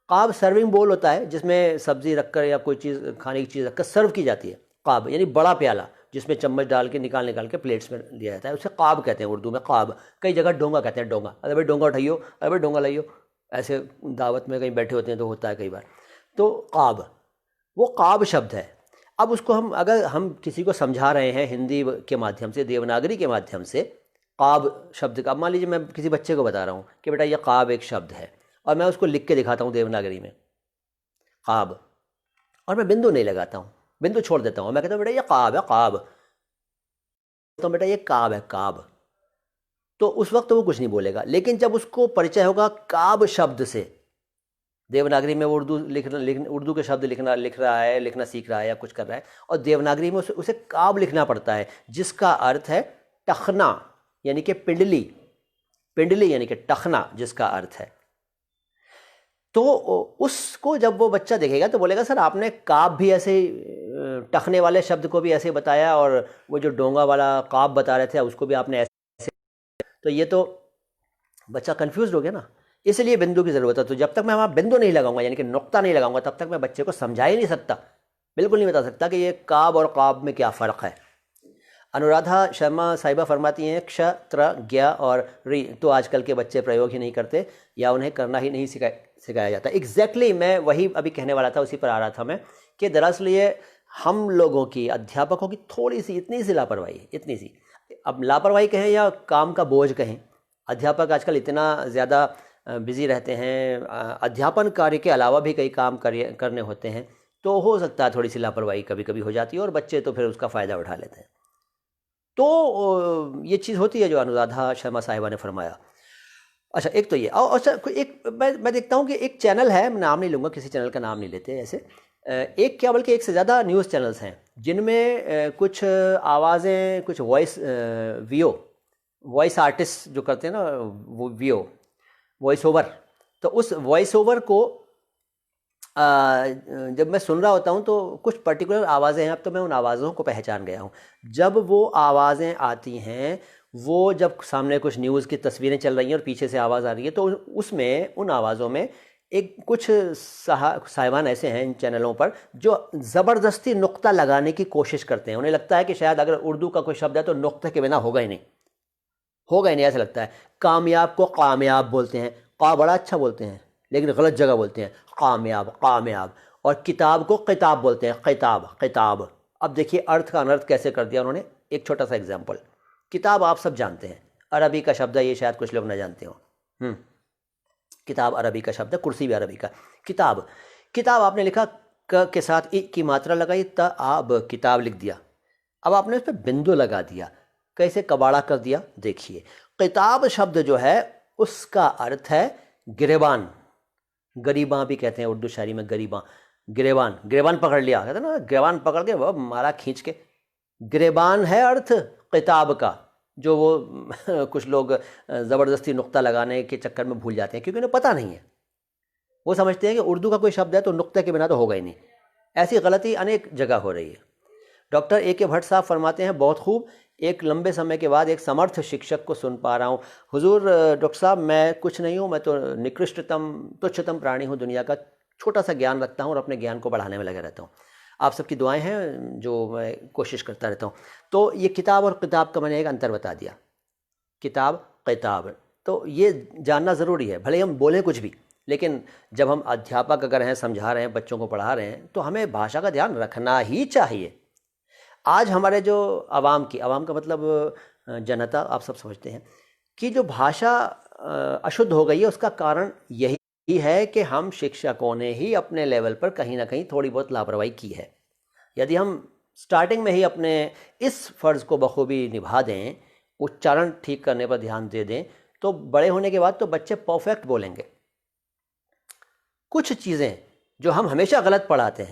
काब सर्विंग बोल होता है जिसमें सब्जी रखकर या कोई चीज़ खाने की चीज़ रखकर सर्व की जाती है। काब यानी बड़ा प्याला जिसमें चम्मच डाल के निकाल के प्लेट्स में दिया जाता है, उसे काब कहते हैं उर्दू में। काब, कई जगह डोंगा कहते हैं, डोंगा, अरे भाई डोंगा उठाइयो, अरे भाई डोंगा लाइयो, ऐसे दावत में कहीं बैठे होते हैं तो होता है कई बार। तो काब, वो काब शब्द है। अब उसको हम, अगर हम किसी को समझा रहे हैं हिंदी के माध्यम से, देवनागरी के माध्यम से, काब शब्द का, मान लीजिए मैं किसी बच्चे को बता रहा हूँ कि बेटा ये काब एक शब्द है, और मैं उसको लिख के दिखाता हूँ देवनागरी में काब, और मैं बिंदु नहीं लगाता हूँ, बिंदु छोड़ देता हूँ, मैं कहता हूँ बेटा ये काब है, काब, तो बेटा ये काब है, काब, तो उस वक्त तो वो कुछ नहीं बोलेगा। लेकिन जब उसको परिचय होगा काब शब्द से, देवनागरी में वो उर्दू के शब्द लिख रहा है, लिखना सीख रहा है या कुछ कर रहा है, और देवनागरी में उसे काब लिखना पड़ता है, जिसका अर्थ है टखना, यानी कि पिंडली, पिंडली यानी कि टखना जिसका अर्थ है। तो उसको जब वो बच्चा देखेगा तो बोलेगा सर आपने काब भी ऐसे, टखने वाले शब्द को भी ऐसे बताया, और वो जो डोंगा वाला काब बता रहे थे उसको भी आपने ऐसे, तो ये तो बच्चा कंफ्यूज हो गया ना। इसलिए बिंदु की ज़रूरत है। तो जब तक मैं वहाँ बिंदु नहीं लगाऊंगा, यानी कि नुक्ता नहीं लगाऊंगा, तब तक मैं बच्चे को समझा ही नहीं सकता, बिल्कुल नहीं बता सकता कि ये काब और काब में क्या फ़र्क है। अनुराधा शर्मा साहिबा फरमाती हैं क्ष, त्र, ज्ञ और रि तो आजकल के बच्चे प्रयोग ही नहीं करते, या उन्हें करना ही नहीं सिखाया जाता। एग्जैक्टली मैं वही अभी कहने वाला था, उसी पर आ रहा था मैं, कि दरअसल ये हम लोगों की, अध्यापकों की थोड़ी सी, इतनी सी लापरवाही है, इतनी सी, अब लापरवाही कहें या काम का बोझ कहें। अध्यापक आजकल इतना ज़्यादा बिज़ी रहते हैं, अध्यापन कार्य के अलावा भी कई काम करने होते हैं, तो हो सकता है थोड़ी सी लापरवाही कभी कभी हो जाती है, और बच्चे तो फिर उसका फ़ायदा उठा लेते हैं। तो ये चीज़ होती है जो अनुराधा शर्मा साहिबा ने फरमाया। अच्छा, एक तो ये, और अच्छा एक मैं देखता हूँ कि एक चैनल है, मैं नाम नहीं लूँगा, किसी चैनल का नाम नहीं लेते ऐसे, एक क्या बल्कि एक से ज़्यादा न्यूज़ चैनल्स हैं जिनमें कुछ आवाज़ें, कुछ वॉइस आर्टिस्ट जो करते हैं ना, वो वॉइस ओवर, तो उस वॉइस ओवर को जब मैं सुन रहा होता हूँ तो कुछ पर्टिकुलर आवाज़ें हैं, अब तो मैं उन आवाज़ों को पहचान गया हूँ। जब वो आवाज़ें आती हैं, वो जब सामने कुछ न्यूज़ की तस्वीरें चल रही हैं और पीछे से आवाज़ आ रही है, तो उसमें, उन आवाज़ों में एक कुछ साहिबान ऐसे हैं इन चैनलों पर जो ज़बरदस्ती नुक्ता लगाने की कोशिश करते हैं। उन्हें लगता है कि शायद अगर उर्दू का कोई शब्द है तो नुक्ते के बिना होगा ही नहीं, होगा ही नहीं, ऐसा लगता है। कामयाब को कामयाब बोलते हैं, का बड़ा अच्छा बोलते हैं, लेकिन गलत जगह बोलते हैं, कामयाब, कामयाब। और किताब को किताब बोलते हैं, किताब, किताब। अब देखिए अर्थ का अनर्थ कैसे कर दिया उन्होंने। एक छोटा सा एग्जाम्पल, किताब आप सब जानते हैं, अरबी का शब्द है, ये शायद कुछ लोग ना जानते हो। किताब अरबी का शब्द है, कुर्सी भी अरबी का। किताब, किताब आपने लिखा, क के साथ इ की मात्रा लगाई, त आब, किताब लिख दिया। अब आपने उस पर बिंदु लगा दिया, कैसे कबाड़ा कर दिया, देखिए। किताब शब्द जो है उसका अर्थ है गिरेबान, गरीबां भी कहते हैं उर्दू शायरी में, गरीबां, गिरेबान, गिरेबान पकड़ लिया, कहते हैं ना, गिरेबान पकड़ के वो मारा खींच के। गिरेबान है अर्थ किताब का, जो वो कुछ लोग ज़बरदस्ती नुक्ता लगाने के चक्कर में भूल जाते हैं, क्योंकि उन्हें पता नहीं है। वो समझते हैं कि उर्दू का कोई शब्द है तो नुक्ते के बिना तो होगा ही नहीं। ऐसी गलती अनेक जगह हो रही है। Doctor A.K. भट्ट साहब फरमाते हैं, बहुत खूब, एक लंबे समय के बाद एक समर्थ शिक्षक को सुन पा रहा हूँ। हुजूर डॉक्टर साहब, मैं कुछ नहीं हूँ, मैं तो निकृष्टतम, तुच्छतम प्राणी हूँ दुनिया का, छोटा सा ज्ञान रखता हूँ और अपने ज्ञान को बढ़ाने में लगा रहता हूँ। आप सबकी दुआएं हैं जो मैं कोशिश करता रहता हूँ। तो ये किताब और किताब का मैंने एक अंतर बता दिया, किताब, किताब, तो ये जानना ज़रूरी है। भले हम बोलें कुछ भी, लेकिन जब हम अध्यापक अगर हैं, समझा रहे हैं, बच्चों को पढ़ा रहे हैं, तो हमें भाषा का ध्यान रखना ही चाहिए। आज हमारे जो आवाम का मतलब जनता, आप सब समझते हैं कि जो भाषा अशुद्ध हो गई है, उसका कारण यही है कि हम शिक्षकों ने ही अपने लेवल पर कहीं ना कहीं थोड़ी बहुत लापरवाही की है। यदि हम स्टार्टिंग में ही अपने इस फ़र्ज़ को बखूबी निभा दें, उच्चारण ठीक करने पर ध्यान दे दें, तो बड़े होने के बाद तो बच्चे परफेक्ट बोलेंगे। कुछ चीज़ें जो हम हमेशा गलत पढ़ाते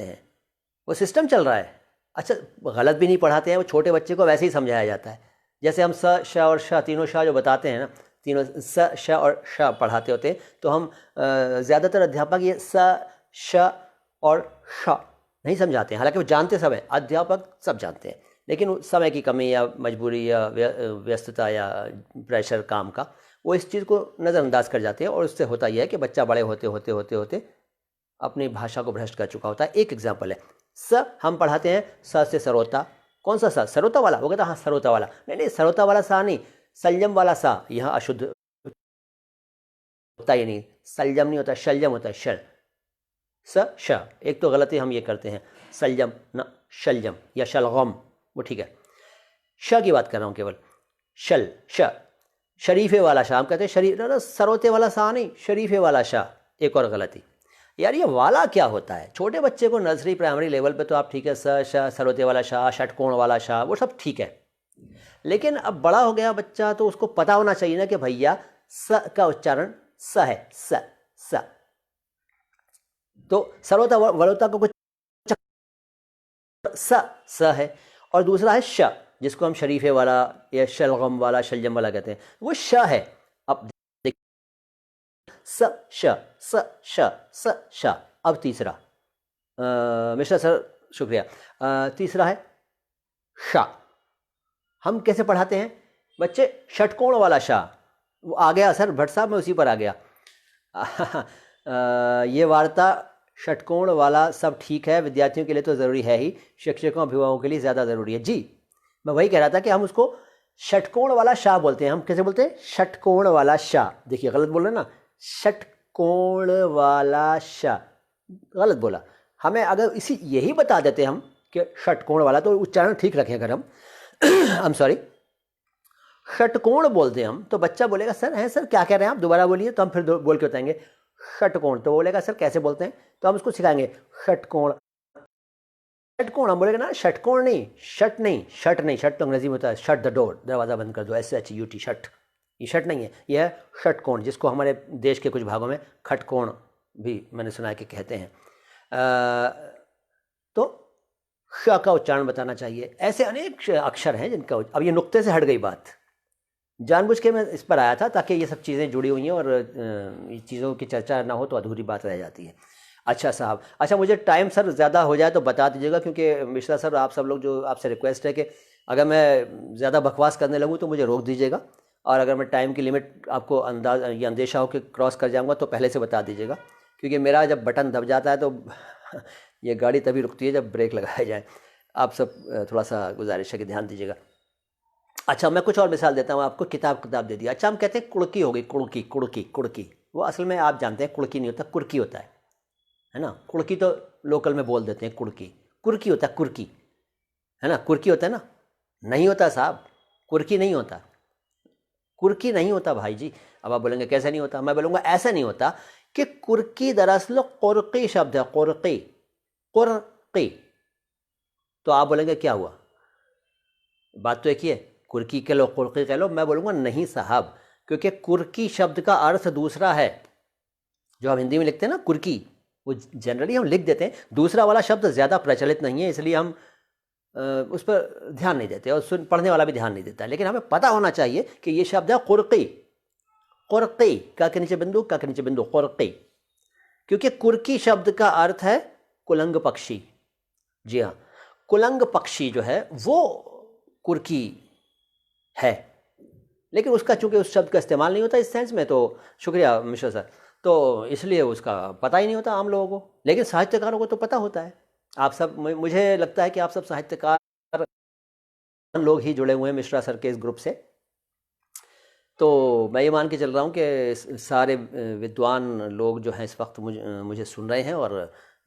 हैं, वो सिस्टम चल रहा है। अच्छा, गलत भी नहीं पढ़ाते हैं, वो छोटे बच्चे को वैसे ही समझाया जाता है। जैसे हम स, श और श, तीनों श जो बताते हैं ना, तीनों स, श और श पढ़ाते होते हैं, तो हम ज़्यादातर अध्यापक ये स, श और श नहीं समझाते हैं, हालांकि वो जानते सब हैं, अध्यापक सब जानते हैं, लेकिन समय की कमी या मजबूरी या व्यस्तता या प्रेशर काम का, वो इस चीज़ को नज़रअंदाज कर जाते हैं, और उससे होता यह है कि बच्चा बड़े होते होते होते होते अपनी भाषा को भ्रष्ट कर चुका होता है। एक एग्जाम्पल है, स हम पढ़ाते हैं स से सरोता, कौन सा सा? सरोता वाला। वो कहता हाँ सरोता वाला, नहीं नहीं सरोता वाला सा नहीं, संयम वाला सा। यहाँ अशुद्ध होता ही नहीं, संयम नहीं होता, शल्यम होता है, शल स श। एक तो गलती हम ये करते हैं, संयम न शल्यम या शलगम, वो ठीक है। श की बात कर रहा हूँ केवल, शल श, शरीफे वाला शाह हम कहते हैं, शरीफ ना, सरोते वाला शाह नहीं, शरीफे वाला शाह। एक और गलती यार, ये वाला क्या होता है? छोटे बच्चे को नर्सरी प्राइमरी लेवल पे तो आप ठीक है, स श, सरोते वाला शाह, षटकोण वाला शाह, वो सब ठीक है, लेकिन अब बड़ा हो गया बच्चा तो उसको पता होना चाहिए ना कि भैया स का उच्चारण स है, स स। तो सरोता वरोता को कुछ स है, और दूसरा है श, जिसको हम शरीफे वाला या शलगम वाला शलजम वाला कहते हैं, वो श है। अब स श स श स श। अब तीसरा, मिश्रा सर शुक्रिया, तीसरा है शा। हम कैसे पढ़ाते हैं बच्चे? षटकोण वाला शा। वो आ गया सर भट्ट साहब, मैं उसी पर आ गया। ये वार्ता षटकोण वाला सब ठीक है, विद्यार्थियों के लिए तो ज़रूरी है ही, शिक्षकों अभिभावकों के लिए ज़्यादा ज़रूरी है। जी मैं वही कह रहा था कि हम उसको षटकोण वाला शाह बोलते हैं। हम कैसे बोलते हैं? षटकोण वाला शाह। देखिए गलत बोल रहे ना, षटकोण वाला शाह, गलत बोला। हमें अगर इसी यही बता देते हम कि षटकोण वाला, तो उच्चारण ठीक रखें। अगर हम आई एम सॉरी षटकोण बोलते हैं हम, तो बच्चा बोलेगा सर हैं सर क्या कह रहे हैं आप, दोबारा बोलिए। तो हम फिर बोल के बताएंगे षटकोण, तो बोलेगा सर कैसे बोलते हैं, तो हम उसको सिखाएंगे षटकोण। षटकोण हम बोलेगा ना, षटकोण नहीं, शट नहीं, शट नहीं, शट तो अंग्रेजी में होता है शट द डोर, दरवाज़ा बंद कर दो, SHUT शट। ये शट नहीं है, यह है षटकोण, जिसको हमारे देश के कुछ भागों में खटकोण भी मैंने सुना है कि कहते हैं। तो श का उच्चारण बताना चाहिए। ऐसे अनेक अक्षर हैं जिनका अब ये नुक्ते से हट गई बात, जानबूझ के मैं इस पर आया था ताकि ये सब चीज़ें जुड़ी हुई हैं और ये चीज़ों की चर्चा ना हो तो अधूरी बात रह जाती है। अच्छा साहब, अच्छा मुझे टाइम सर ज़्यादा हो जाए तो बता दीजिएगा, क्योंकि मिश्रा सर आप सब लोग, जो आपसे रिक्वेस्ट है कि अगर मैं ज़्यादा बकवास करने लगूँ तो मुझे रोक दीजिएगा, और अगर मैं टाइम की लिमिट आपको अंदेशा हो कि क्रॉस कर जाऊँगा तो पहले से बता दीजिएगा, क्योंकि मेरा जब बटन दब जाता है तो ये गाड़ी तभी रुकती है जब ब्रेक लगाया जाए। आप सब थोड़ा सा गुजारिश है कि ध्यान दीजिएगा। अच्छा मैं कुछ और मिसाल देता हूँ आपको, किताब दे दिया। अच्छा हम कहते हैं कुड़की हो गई, कुड़की कुड़की कुड़की, वो असल में आप जानते हैं कुड़की नहीं होता, कुर्की होता है ना। कुड़की तो लोकल में बोल देते हैं कुड़की, कुर्की होता है कुर्की, है ना। कुर्की होता है ना, नहीं होता साहब, कुर्की नहीं होता, कुर्की नहीं होता भाई जी। अब आप बोलेंगे कैसे नहीं होता, मैं बोलूँगा ऐसा नहीं होता कि कुर्की दरअसल कुर्की शब्द है, कुर्की कुर्की। तो आप बोलेंगे क्या हुआ, बात तो एक ही है, कुर्की कह लो कुर्की कह लो। मैं बोलूँगा नहीं साहब, क्योंकि कुर्की शब्द का अर्थ दूसरा है। जो हम हिंदी में लिखते हैं ना कुर्की, वो जनरली हम लिख देते हैं, दूसरा वाला शब्द ज़्यादा प्रचलित नहीं है, इसलिए हम उस पर ध्यान नहीं देते, और पढ़ने वाला भी ध्यान नहीं देता। लेकिन हमें पता होना चाहिए कि ये शब्द है कुर्की, कुर्की का के नीचे बिंदु, का के नीचे बिंदु, कुर्की। क्योंकि कुर्की शब्द का अर्थ है कुलंग पक्षी। जी हाँ, कुलंग पक्षी जो है वो कुर्की है, लेकिन उसका चूंकि उस शब्द का इस्तेमाल नहीं होता इस सेंस में, तो शुक्रिया मिश्रा सर, तो इसलिए उसका पता ही नहीं होता आम लोगों को, लेकिन साहित्यकारों को तो पता होता है। आप सब, मुझे लगता है कि आप सब साहित्यकार लोग ही जुड़े हुए हैं मिश्रा सर के इस ग्रुप से, तो मैं ये मान के चल रहा हूँ कि सारे विद्वान लोग जो हैं इस वक्त मुझे सुन रहे हैं और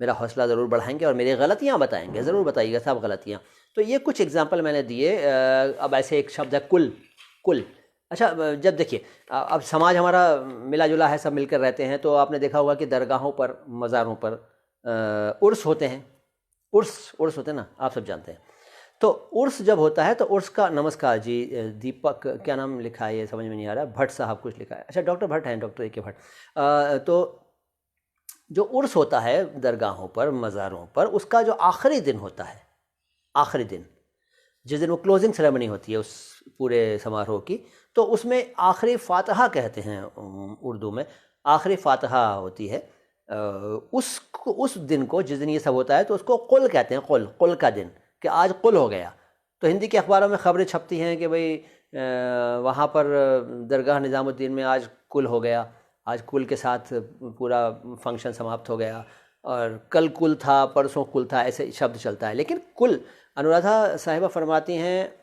मेरा हौसला ज़रूर बढ़ाएंगे और मेरी गलतियाँ बताएंगे, ज़रूर बताइएगा सब गलतियाँ। तो ये कुछ एग्जाम्पल मैंने दिए। अब ऐसे एक शब्द है कुल, कुल। अच्छा जब देखिए अब समाज हमारा मिला जुला है, सब मिलकर रहते हैं, तो आपने देखा होगा कि दरगाहों पर, मज़ारों पर उर्स होते हैं, उर्स होते हैं ना, आप सब जानते हैं। तो उर्स जब होता है तो उर्स का, नमस्कार जी, दीपक क्या नाम लिखा है ये समझ में नहीं आ रहा, भट्ट साहब कुछ लिखा है, अच्छा डॉक्टर भट्ट हैं, डॉक्टर A.K. भट्ट। तो जो उर्स होता है दरगाहों पर, मज़ारों पर, उसका जो आखिरी दिन होता है, आखिरी दिन जिस दिन वो क्लोजिंग सेरेमनी होती है उस पूरे समारोह की, तो उसमें आखिरी फातहा कहते हैं उर्दू में, आखिरी फातहा होती है उस दिन को, जिस दिन ये सब होता है, तो उसको कुल कहते हैं, कुल का दिन, कि आज कुल हो गया। तो हिंदी के अखबारों में खबरें छपती हैं कि भाई वहाँ पर दरगाह निज़ामुद्दीन में आज कुल हो गया, आज कुल के साथ पूरा फंक्शन समाप्त हो गया, और कल कुल था, परसों कुल था, ऐसे शब्द चलता है। लेकिन कुल, अनुराधा साहिबा फरमाती हैं,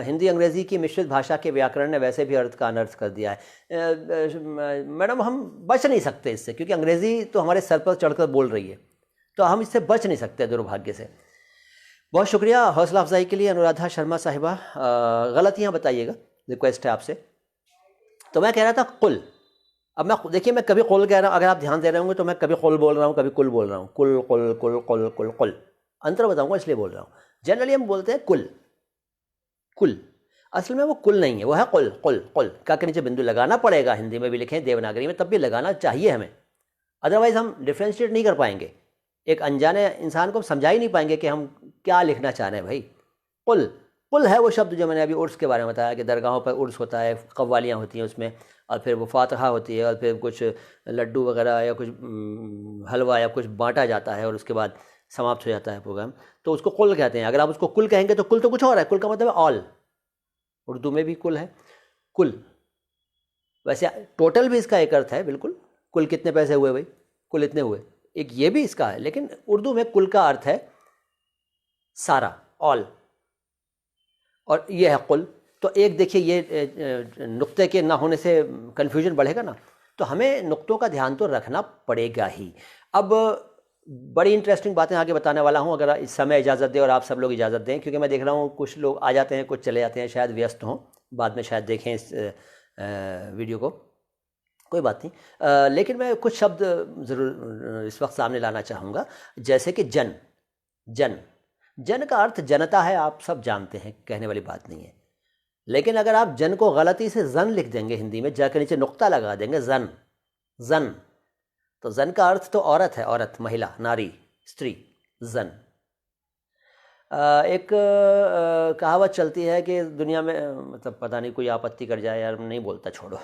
हिंदी अंग्रेज़ी की मिश्रित भाषा के व्याकरण ने वैसे भी अर्थ का अनर्थ कर दिया है। मैडम, हम बच नहीं सकते इससे, क्योंकि अंग्रेज़ी तो हमारे सर पर चढ़कर बोल रही है, तो हम इससे बच नहीं सकते दुर्भाग्य से। बहुत शुक्रिया हौसला अफजाई के लिए अनुराधा शर्मा साहिबा। गलतियाँ बताइएगा, रिक्वेस्ट है आपसे। तो मैं कह रहा था कुल। अब मैं देखिए, मैं कभी कुल कह रहा हूँ, अगर आप ध्यान दे रहे होंगे तो मैं कभी कुल बोल रहा हूँ, कभी कुल बोल रहा हूँ। कुल कुल कुल कुल कुल कुल, अंतर बताऊँगा इसलिए बोल रहा हूँ। जनरली हम बोलते हैं कुल, कुल, असल में वो कुल नहीं है, वो है कुल। कुल कुल का के नीचे बिंदु लगाना पड़ेगा, हिंदी में भी लिखें, देवनागरी में, तब भी लगाना चाहिए हमें, अदरवाइज़ हम डिफ्रेंशिएट नहीं कर पाएंगे। एक अनजाने इंसान को समझा ही नहीं पाएंगे कि हम क्या लिखना चाह रहे हैं भाई। कुल, कुल है वो शब्द जो मैंने अभी उर्स के बारे में बताया कि दरगाहों पर उर्स होता है, कव्वालियाँ होती हैं उसमें, और फिर वो फातहा होती है, और फिर कुछ लड्डू वगैरह या कुछ हलवा या कुछ बांटा जाता है, और उसके बाद समाप्त हो जाता है प्रोग्राम, तो उसको कुल कहते हैं। अगर आप उसको कुल कहेंगे तो कुल तो कुछ और है, कुल का मतलब है ऑल, उर्दू में भी कुल है, कुल। वैसे टोटल भी इसका एक अर्थ है, बिल्कुल, कुल कितने पैसे हुए भाई, कुल इतने हुए, एक ये भी इसका है। लेकिन उर्दू में कुल का अर्थ है सारा, ऑल, और ये है कुल। तो एक देखिए, ये नुक्ते के ना होने से कन्फ्यूजन बढ़ेगा ना, तो हमें नुक्तों का ध्यान तो रखना पड़ेगा ही। अब बड़ी इंटरेस्टिंग बातें आगे बताने वाला हूँ, अगर इस समय इजाज़त दें और आप सब लोग इजाज़त दें, क्योंकि मैं देख रहा हूँ कुछ लोग आ जाते हैं, कुछ चले जाते हैं, शायद व्यस्त हों, बाद में शायद देखें इस वीडियो को, कोई बात नहीं। लेकिन मैं कुछ शब्द ज़रूर इस वक्त सामने लाना चाहूँगा, जैसे कि जन। जन, जन का अर्थ जनता है, आप सब जानते हैं, कहने वाली बात नहीं है। लेकिन अगर आप जन को गलती से जन लिख देंगे हिंदी में, जा के नीचे नुक्ता लगा देंगे, जन, जन, तो जन का अर्थ तो औरत है, औरत, महिला, नारी, स्त्री, जन। एक कहावत चलती है कि दुनिया में, मतलब पता नहीं कोई आपत्ति कर जाए यार, नहीं बोलता, छोड़ो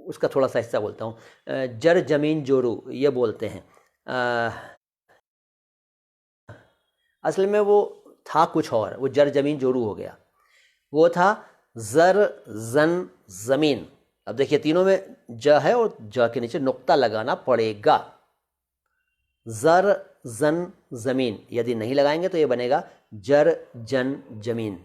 उसका थोड़ा सा हिस्सा बोलता हूँ। जर जमीन जोरू, ये बोलते हैं। असल में वो था कुछ और, वो जर जमीन जोरू हो गया, वो था जर जन जमीन। अब देखिए, तीनों में ज है और ज के नीचे नुक्ता लगाना पड़ेगा। जर जन जमीन, यदि नहीं लगाएंगे तो ये बनेगा जर जन जमीन।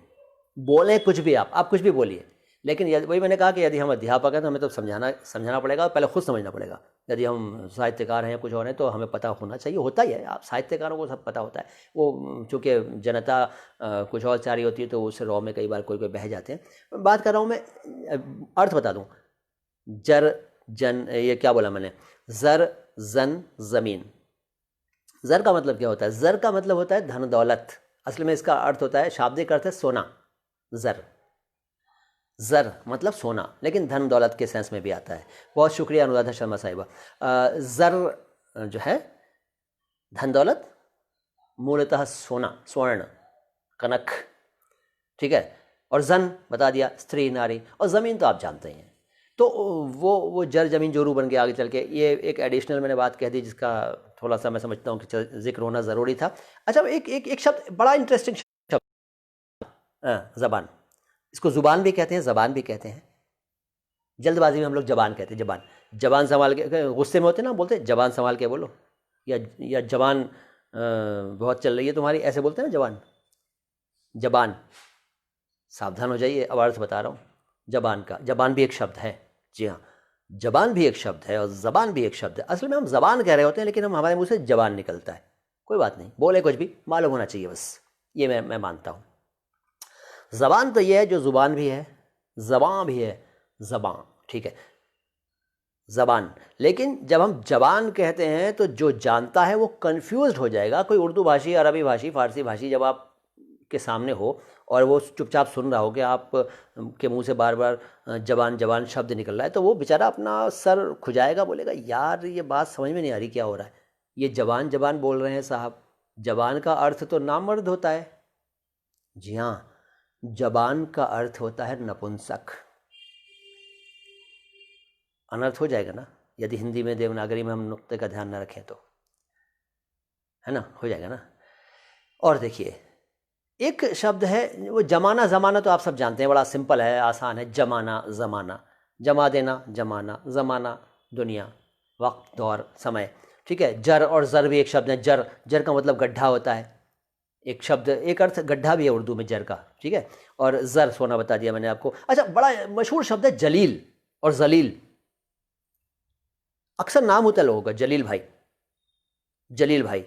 बोले कुछ भी, आप कुछ भी बोलिए, लेकिन वही मैंने कहा कि यदि हम अध्यापक हैं तो हमें तो समझाना पड़ेगा, पहले खुद समझना पड़ेगा। यदि हम साहित्यकार हैं, कुछ और हैं, तो हमें पता होना चाहिए, होता ही है, आप साहित्यकारों को सब पता होता है। वो चूँकि जनता कुछ और चाह रही होती है, तो उस रॉ में कई बार कोई बह जाते हैं। बात कर रहा हूँ मैं, अर्थ बता दूँ। जर जन, ये क्या बोला मैंने, जर जन जमीन। जर का मतलब क्या होता है? जर का मतलब होता है धन दौलत। असल में इसका अर्थ होता है, शाब्दिक अर्थ है सोना, जर। जर मतलब सोना, लेकिन धन दौलत के सेंस में भी आता है। बहुत शुक्रिया अनुराधा शर्मा साहिबा। जर जो है धन दौलत, मूलतः सोना, स्वर्ण, कनक, ठीक है। और जन बता दिया, स्त्री, नारी। और ज़मीन तो आप जानते ही हैं। तो वो जर जमीन जोरू बन गया आगे चल के। ये एक एडिशनल मैंने बात कह दी, जिसका थोड़ा सा मैं समझता हूँ कि जिक्र होना ज़रूरी था। अच्छा, एक शब्द बड़ा इंटरेस्टिंग शब्द, ज़बान। इसको ज़ुबान भी कहते हैं, ज़बान भी कहते हैं। जल्दबाजी में हम लोग जबान कहते हैं, जबान। जबान संभाल के, गुस्से में होते ना, बोलते जबान संभाल के बोलो, या जबान बहुत चल रही है तुम्हारी, ऐसे बोलते हैं ना, जबान। जबान, सावधान हो जाइए, अब अर्थ बता रहा हूँ जबान का। जबान भी एक शब्द है, जी हाँ, जबान भी एक शब्द है और ज़बान भी एक शब्द है। असल में हम ज़बान कह रहे होते हैं, लेकिन हमारे मुंह से जबान निकलता है। कोई बात नहीं, बोले कुछ भी, मालूम होना चाहिए बस, ये मैं मानता हूँ। ज़बान तो ये है जो ज़ुबान भी है, ज़बां भी है, ज़बां, ठीक है, ज़बान। लेकिन जब हम जबान कहते हैं तो जो जानता है वो कंफ्यूज्ड हो जाएगा। कोई उर्दू भाषी, अरबी भाषी, फारसी भाषी जब आप के सामने हो और वो चुपचाप सुन रहा हो कि आप के मुंह से बार बार जबान जबान शब्द निकल रहा है, तो वो बेचारा अपना सर खुजाएगा, बोलेगा यार ये बात समझ में नहीं आ रही, क्या हो रहा है, ये जबान जबान बोल रहे हैं साहब। जबान का अर्थ तो नामर्द होता है। जी हाँ, जबान का अर्थ होता है नपुंसक। अनर्थ हो जाएगा ना, यदि हिंदी में देवनागरी में हम नुक्ते का ध्यान न रखें तो, है ना, हो जाएगा ना। और देखिए एक शब्द है वो जमाना, ज़माना तो आप सब जानते हैं, बड़ा सिंपल है, आसान है। जमाना, ज़माना, जमा देना, जमाना, ज़माना दुनिया, वक्त, दौर, समय, ठीक है। जर और ज़र भी एक शब्द है। जर, जर का मतलब गड्ढा होता है, एक शब्द, एक अर्थ गड्ढा भी है उर्दू में जर का, ठीक है। और ज़र सोना बता दिया मैंने आपको। अच्छा, बड़ा मशहूर शब्द है जलील और जलील। अक्सर नाम होता है लोगों का, जलील भाई, जलील भाई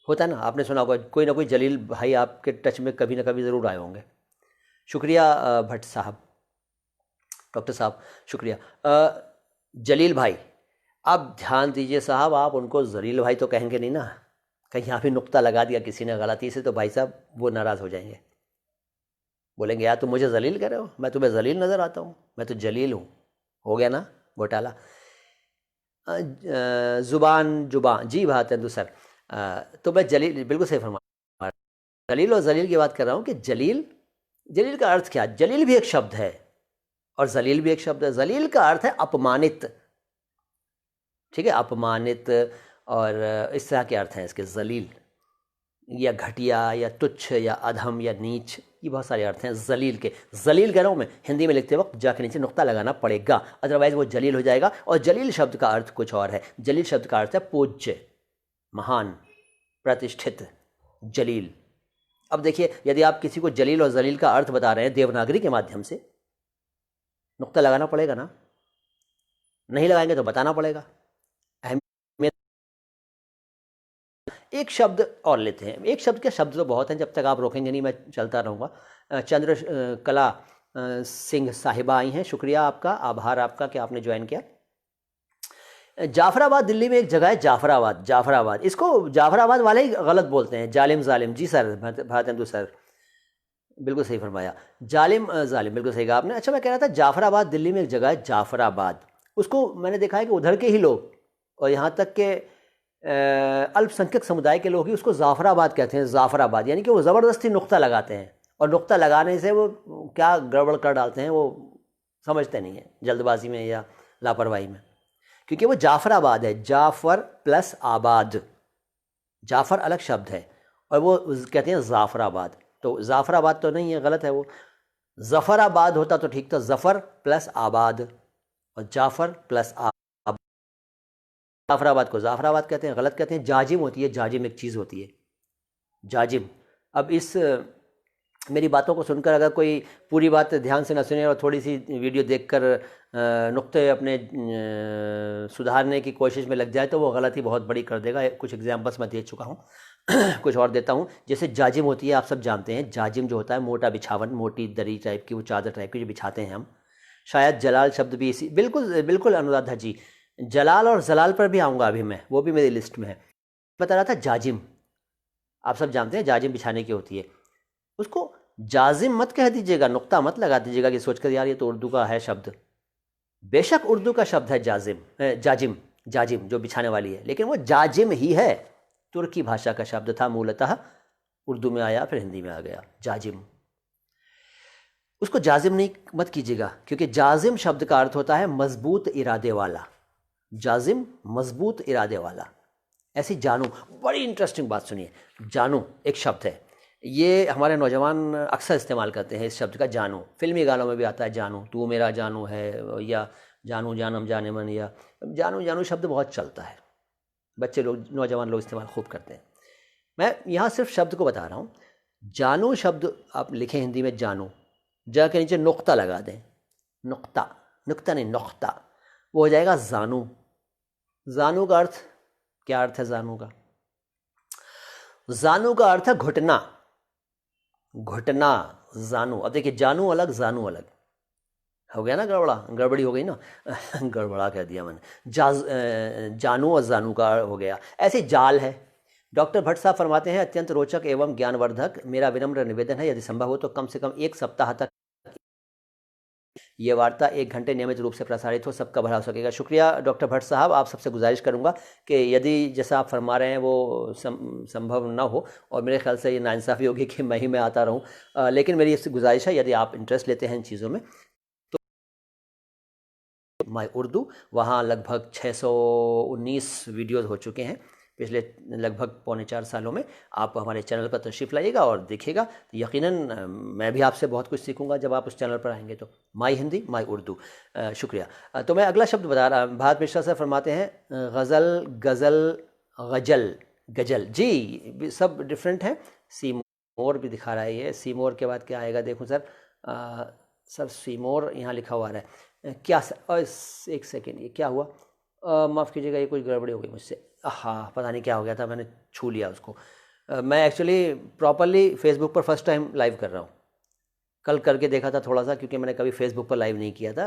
होता है ना, आपने सुना होगा, कोई ना कोई जलील भाई आपके टच में कभी ना कभी ज़रूर आए होंगे। शुक्रिया भट्ट साहब, डॉक्टर साहब, शुक्रिया। जलील भाई, आप ध्यान दीजिए साहब, आप उनको जलील भाई तो कहेंगे नहीं ना, कहीं यहाँ भी नुक्ता लगा दिया किसी ने गलती से तो भाई साहब वो नाराज़ हो जाएंगे, बोलेंगे यार तुम मुझे जलील कर रहे हो, मैं तुम्हें जलील नज़र आता हूँ, मैं तो जलील हूँ। हो गया ना घोटाला। ज़ुबान जुबान, जी भातेंदु सर, तो मैं जलील, बिल्कुल सही फरमा, जलील और जलील की बात कर रहा हूँ कि जलील, जलील का अर्थ क्या? जलील भी एक शब्द है और जलील भी एक शब्द है। जलील का अर्थ है अपमानित, ठीक है, अपमानित, और इस तरह के अर्थ हैं इसके, जलील या घटिया या तुच्छ या अधम या नीच, ये बहुत सारे अर्थ हैं जलील के। जलील कह रहा हूँ मैं, हिंदी में लिखते वक्त जाके नीचे नुक्ता लगाना पड़ेगा, अदरवाइज वो जलील हो जाएगा। और जलील शब्द का अर्थ कुछ और है। जलील शब्द का अर्थ है पूज्य, महान, प्रतिष्ठित, जलील। अब देखिए, यदि आप किसी को जलील और जलील का अर्थ बता रहे हैं देवनागरी के माध्यम से, नुक्ता लगाना पड़ेगा ना, नहीं लगाएंगे तो बताना पड़ेगा। एक शब्द और लेते हैं, एक शब्द के शब्द तो बहुत हैं, जब तक आप रोकेंगे नहीं मैं चलता रहूँगा। चंद्र कला सिंह साहिबा आई हैं, शुक्रिया आपका, आभार आपका कि आपने ज्वाइन किया। जाफराबाद, दिल्ली में एक जगह है जाफराबाद, जाफराबाद, इसको जाफराबाद वाले ही गलत बोलते हैं, जालिम जालिम। जी सर, भातेंदु सर, बिल्कुल सही फरमाया, जालिम जालिम, बिल्कुल सही कहा आपने। अच्छा, मैं कह रहा था जाफराबाद दिल्ली में एक जगह है जाफराबाद, उसको मैंने देखा है कि उधर के ही लोग, और यहाँ तक के अल्पसंख्यक समुदाय के लोग ही उसको जाफराबाद कहते हैं, जाफराबाद, यानी कि वो ज़बरदस्ती नुक्ता लगाते हैं, और नुक्ता लगाने से वो क्या गड़बड़ कर डालते हैं वो समझते नहीं हैं, जल्दबाजी में या लापरवाही में। क्योंकि वो जाफराबाद है, जाफर प्लस आबाद, जाफर अलग शब्द है और वो कहते हैं जाफराबाद, तो जाफराबाद तो नहीं है, गलत है वो, जफ़राबाद होता तो ठीक था, जफ़र प्लस आबाद और जाफर प्लस आबाद। जाफराबाद को जाफराबाद कहते हैं, गलत कहते हैं। जाजिम होती है, जाजिम एक चीज़ होती है, जाजिम। अब इस मेरी बातों को सुनकर अगर कोई पूरी बात ध्यान से न सुने और थोड़ी सी वीडियो देखकर नुक्ते अपने सुधारने की कोशिश में लग जाए तो वो गलती बहुत बड़ी कर देगा। कुछ एग्जाम्पल्स मैं दे चुका हूँ, कुछ और देता हूँ। जैसे जाजिम होती है, आप सब जानते हैं, जाजिम जो होता है मोटा बिछावन, मोटी दरी टाइप की, वो चादर टाइप की जो बिछाते हैं हम। शायद जलाल शब्द भी इसी, बिल्कुल बिल्कुल अनुराधा जी, जलाल और जलाल पर भी आऊँगा अभी मैं, वो भी मेरी लिस्ट में है। बता रहा था जाजिम, आप सब जानते हैं जाजिम बिछाने की होती है, उसको जाजिम मत कह दीजिएगा, नुक्ता मत लगा दीजिएगा कि सोचकर यार ये तो उर्दू का है शब्द। बेशक उर्दू का शब्द है जाजिम, जाजिम, जाजिम जो बिछाने वाली है, लेकिन वो जाजिम ही है, तुर्की भाषा का शब्द था मूलतः, उर्दू में आया फिर हिंदी में आ गया, जाजिम। उसको जाजिम नहीं मत कीजिएगा, क्योंकि जाजिम शब्द का अर्थ होता है मजबूत इरादे वाला, जाजिम मजबूत इरादे वाला। ऐसी जानू, बड़ी इंटरेस्टिंग बात सुनिए, जानू एक शब्द है, ये हमारे नौजवान अक्सर इस्तेमाल करते हैं इस शब्द का, जानू। फिल्मी गानों में भी आता है जानू, तू मेरा जानू है, या जानू जानम जाने मन, या जानू जानू शब्द बहुत चलता है, बच्चे लोग, नौजवान लोग इस्तेमाल खूब करते हैं। मैं यहाँ सिर्फ शब्द को बता रहा हूँ। जानू शब्द आप लिखें हिंदी में जानू, जा के नीचे नुक्ता लगा दें, नुक्ता, नुक्ता नहीं नुक्ता, वो हो जाएगा जानू। जानू का अर्थ क्या अर्थ है? जानू का, जानू का अर्थ है घुटना, घुटना, जानू। अब देखिए, जानू अलग जानू अलग, हो गया ना गड़बड़ी हो गई ना गड़बड़ा कह दिया मैंने, जानू और जानू का हो गया। ऐसे जाल है। डॉक्टर भट्ट साहब फरमाते हैं, अत्यंत रोचक एवं ज्ञानवर्धक, मेरा विनम्र निवेदन है यदि संभव हो तो कम से कम 1 सप्ताह तक ये वार्ता 1 घंटे नियमित रूप से प्रसारित हो, सबका भला हो सकेगा। शुक्रिया डॉक्टर भट्ट साहब, आप सबसे गुजारिश करूंगा कि यदि जैसा आप फरमा रहे हैं वो संभव ना हो, और मेरे ख्याल से ये नाइंसाफ़ी होगी कि मैं ही मैं आता रहूं, लेकिन मेरी इससे गुजारिश है, यदि आप इंटरेस्ट लेते हैं इन चीज़ों में तो माई उर्दू। वहाँ लगभग 619 वीडियोज़ हो चुके हैं पिछले लगभग पौने 4 सालों में। आप हमारे चैनल पर तशरीफ़ लाइएगा और देखिएगा, तो यकीनन मैं भी आपसे बहुत कुछ सीखूंगा जब आप उस चैनल पर आएंगे। तो माई हिंदी माई उर्दू। शुक्रिया। तो मैं अगला शब्द बता रहा, भारत मिश्रा से फरमाते हैं गज़ल, गज़ल, गजल, गजल। जी सब डिफरेंट है। सीमोर भी दिखा रहा है ये। सीमोर के बाद क्या आएगा देखूं सर। सर सीमोर यहाँ लिखा हुआ आ रहा है क्या सर? एक सेकेंड, ये क्या हुआ? माफ़ कीजिएगा, ये कुछ गड़बड़ी हो गई मुझसे। हाँ पता नहीं क्या हो गया था, मैंने छू लिया उसको। मैं एक्चुअली प्रॉपरली फेसबुक पर फर्स्ट टाइम लाइव कर रहा हूँ। कल करके देखा था थोड़ा सा, क्योंकि मैंने कभी फेसबुक पर लाइव नहीं किया था,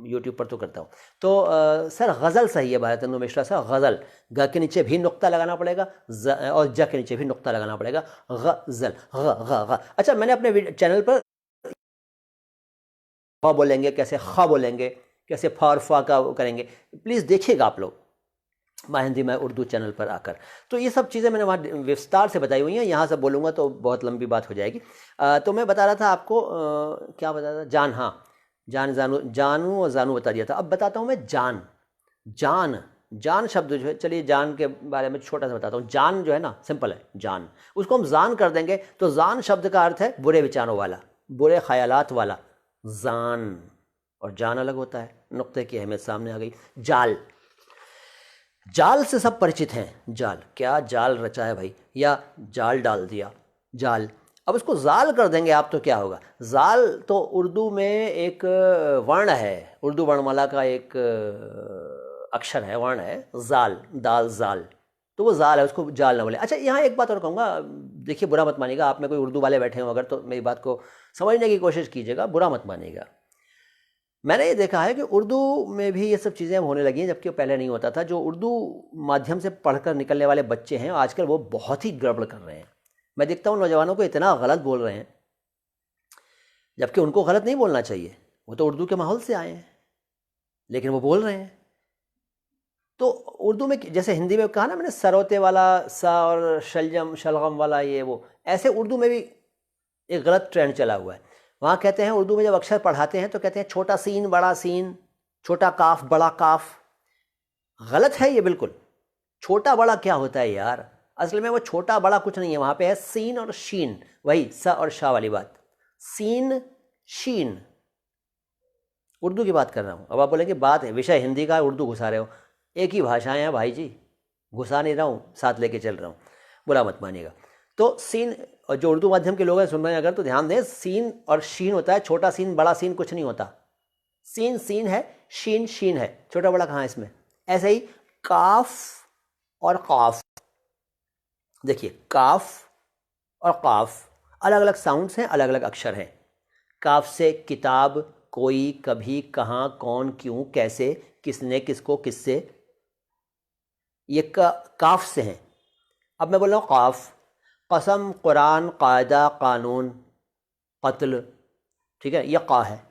यूट्यूब पर तो करता हूँ। तो सर गज़ल सही है भारतेंदु मिश्रा सर। गज़ल, ग के नीचे भी नुक्ता लगाना पड़ेगा और ज के नीचे भी नुक्ता लगाना पड़ेगा। गज़ल, ग। अच्छा, मैंने अपने चैनल पर ख बोलेंगे कैसे, ख बोलेंगे कैसे, फारफा का करेंगे, प्लीज़ देखिएगा आप लोग माई हिंदी माई उर्दू चैनल पर आकर। तो ये सब चीज़ें मैंने वहाँ विस्तार से बताई हुई हैं, यहाँ से बोलूँगा तो बहुत लंबी बात हो जाएगी। तो मैं बता रहा था आपको क्या बता रहा था, जान। हाँ जान, जानू, जानू और जानू बता दिया था। अब बताता हूँ मैं जान। जान, जान शब्द जो है, चलिए जान के बारे में छोटा सा बताता हूँ। जान जो है ना, सिंपल है जान, उसको हम जान कर देंगे तो जान शब्द का अर्थ है बुरे विचारों वाला, बुरे ख्यालात वाला। जान और जान अलग होता है। नुक्ते की अहमियत सामने आ गई। जाल, जाल से सब परिचित हैं। जाल, क्या जाल रचा है भाई, या जाल डाल दिया, जाल। अब उसको जाल कर देंगे आप तो क्या होगा? जाल तो उर्दू में एक वर्ण है, उर्दू वर्णमाला का एक अक्षर है, वर्ण है, जाल, दाल जाल, तो वो जाल है, उसको जाल ना बोले। अच्छा यहाँ एक बात और कहूँगा, देखिए बुरा मत मानिएगा, आप में कोई उर्दू वाले बैठे हो अगर तो मेरी बात को समझने की कोशिश कीजिएगा, बुरा मत मानिएगा। मैंने ये देखा है कि उर्दू में भी ये सब चीज़ें अब होने लगी हैं, जबकि पहले नहीं होता था। जो उर्दू माध्यम से पढ़कर निकलने वाले बच्चे हैं आजकल, वो बहुत ही गड़बड़ कर रहे हैं। मैं देखता हूँ नौजवानों को इतना गलत बोल रहे हैं, जबकि उनको गलत नहीं बोलना चाहिए, वो तो उर्दू के माहौल से आए हैं, लेकिन वो बोल रहे हैं। तो उर्दू में जैसे हिंदी में कहा ना मैंने, सरोते वाला सा और शलजम शलगम वाला ये वो, ऐसे उर्दू में भी एक गलत ट्रेंड चला हुआ है। वहाँ कहते हैं उर्दू में जब अक्षर पढ़ाते हैं तो कहते हैं छोटा सीन बड़ा सीन, छोटा काफ बड़ा काफ। गलत है ये बिल्कुल। छोटा बड़ा क्या होता है यार, असल में वो छोटा बड़ा कुछ नहीं है, वहाँ पे है सीन और शीन, वही स और शाह वाली बात, सीन शीन। उर्दू की बात कर रहा हूँ। अब आप बोलेंगे बात है विषय हिंदी का, उर्दू घुसा रहे हो। एक ही भाषाएं हैं भाई जी, घुसा नहीं रहा हूँ, साथ लेके चल रहा हूँ, बुरा मत मानिएगा। तो सीन, और जो उर्दू माध्यम के लोग हैं सुन रहे हैं अगर तो ध्यान दें, सीन और शीन होता है, छोटा सीन बड़ा सीन कुछ नहीं होता। सीन सीन है, शीन शीन है, छोटा बड़ा कहाँ है इसमें। ऐसे ही काफ और काफ, देखिए काफ और काफ अलग अलग साउंड्स हैं, अलग अलग अक्षर हैं। काफ से किताब, कोई, कभी, कहाँ, कौन, क्यों, कैसे, किसने, किसको, किससे, ये काफ से हैं। अब मैं बोल रहा हूँ काफ, कसम, कुरान, कायदा, कानून, कत्ल, ठीक है, यह का है।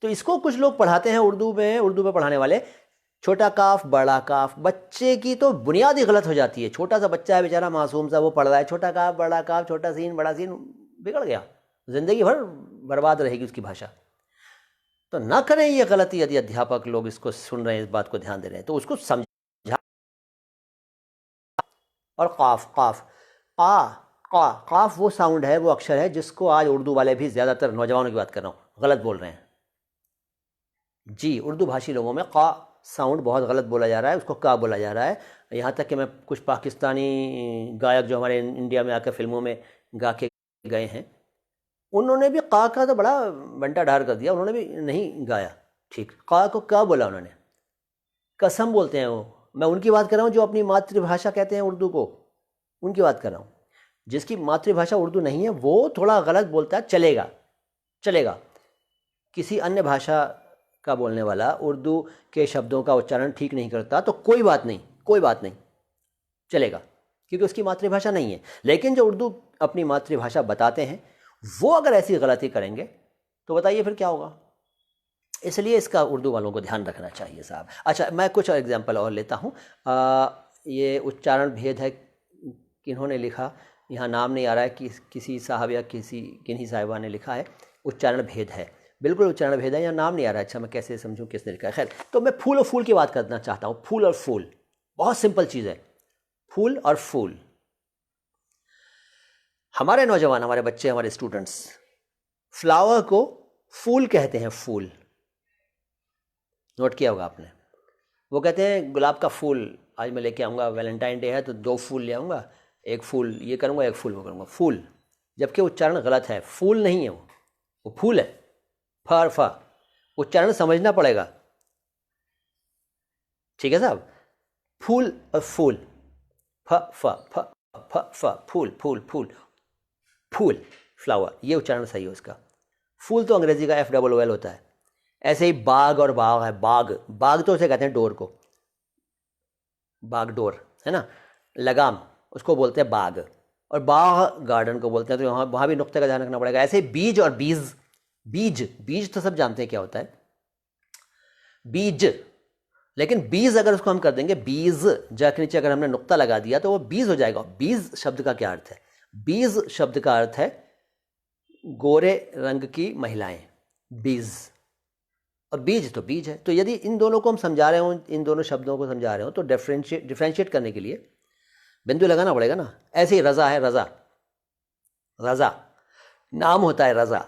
तो इसको कुछ लोग पढ़ाते हैं उर्दू में, उर्दू में पढ़ाने वाले, छोटा काफ बड़ा काफ। बच्चे की तो बुनियाद ही गलत हो जाती है। छोटा सा बच्चा है बेचारा, मासूम सा, वो पढ़ रहा है छोटा काफ बड़ा काफ, छोटा सीन बड़ा सीन, बिगड़ गया, जिंदगी भर बर्बाद रहेगी उसकी भाषा। तो ना करें ये गलती। यदि अध्यापक लोग इसको सुन रहे हैं, इस बात को ध्यान दे रहे हैं, तो उसको समझा। और काफ, काफ, काफ वो साउंड है, वो अक्षर है जिसको आज उर्दू वाले भी, ज़्यादातर नौजवानों की बात कर रहा हूँ, गलत बोल रहे हैं। जी, उर्दू भाषी लोगों में का साउंड बहुत गलत बोला जा रहा है, उसको का बोला जा रहा है। यहाँ तक कि मैं कुछ पाकिस्तानी गायक जो हमारे इंडिया में आकर फिल्मों में गा के गए हैं, उन्होंने भी का तो बड़ा बंटा ढार कर दिया, उन्होंने भी नहीं गाया ठीक, का को क्या बोला उन्होंने, कसम बोलते हैं वो। मैं उनकी बात कर रहा हूँ जो अपनी मातृभाषा कहते हैं उर्दू को, उनकी बात कर रहा हूँ। जिसकी मातृभाषा उर्दू नहीं है वो थोड़ा गलत बोलता है, चलेगा चलेगा। किसी अन्य भाषा का बोलने वाला उर्दू के शब्दों का उच्चारण ठीक नहीं करता तो कोई बात नहीं, कोई बात नहीं, चलेगा, क्योंकि उसकी मातृभाषा नहीं है। लेकिन जो उर्दू अपनी मातृभाषा बताते हैं, वो अगर ऐसी गलती करेंगे तो बताइए फिर क्या होगा। इसलिए इसका उर्दू वालों को ध्यान रखना चाहिए साहब। अच्छा, मैं कुछ एग्जाम्पल और लेता हूँ। ये उच्चारण भेद है, किन्होंने लिखा, यहाँ नाम नहीं आ रहा है कि किसी साहब या किन्हीं साहिबा ने लिखा है, उच्चारण भेद है। बिल्कुल उच्चारण भेद है, या नाम नहीं आ रहा, अच्छा मैं कैसे समझूं किसने लिखा है। खैर, तो मैं फूल और फूल की बात करना चाहता हूँ। फूल और फूल बहुत सिंपल चीज़ है, फूल और फूल। हमारे नौजवान, हमारे बच्चे, हमारे स्टूडेंट्स फ्लावर को फूल कहते हैं, फूल। नोट किया होगा आपने। वो कहते हैं गुलाब का फूल आज मैं लेके आऊँगा, वैलेंटाइन डे है तो 2 फूल ले आऊँगा, एक फूल ये करूँगा, एक फूल वो करूँगा, फूल। जबकि उच्चारण गलत है, फूल नहीं है वो फूल है। फ और फ उच्चारण समझना पड़ेगा, ठीक है साहब। फूल और फूल, फ फ फ फ फ फूल फूल फूल फूल, फ्लावर, ये उच्चारण सही है उसका। फूल तो अंग्रेजी का FOOL होता है। ऐसे ही बाग और बाग है, बाग, बाग तो उसे कहते हैं डोर को, बाग डोर है ना, लगाम, उसको बोलते हैं बाग। और बाग गार्डन को बोलते हैं, तो वहाँ भी नुक्ते का ध्यान रखना पड़ेगा। ऐसे बीज और बीज, बीज बीज तो सब जानते हैं क्या होता है, बीज। लेकिन बीज अगर उसको हम कर देंगे बीज, जा के नीचे अगर हमने नुक्ता लगा दिया तो वो बीज हो जाएगा। बीज शब्द का क्या अर्थ है? बीज शब्द का अर्थ है गोरे रंग की महिलाएं, बीज। और बीज तो बीज है। तो यदि इन दोनों को हम समझा रहे हो, इन दोनों शब्दों को समझा रहे हो, तो डिफ्रेंशिएट करने के लिए बिंदु लगाना पड़ेगा ना। ऐसे ही रज़ा है, रज़ा, रज़ा नाम होता है रज़ा,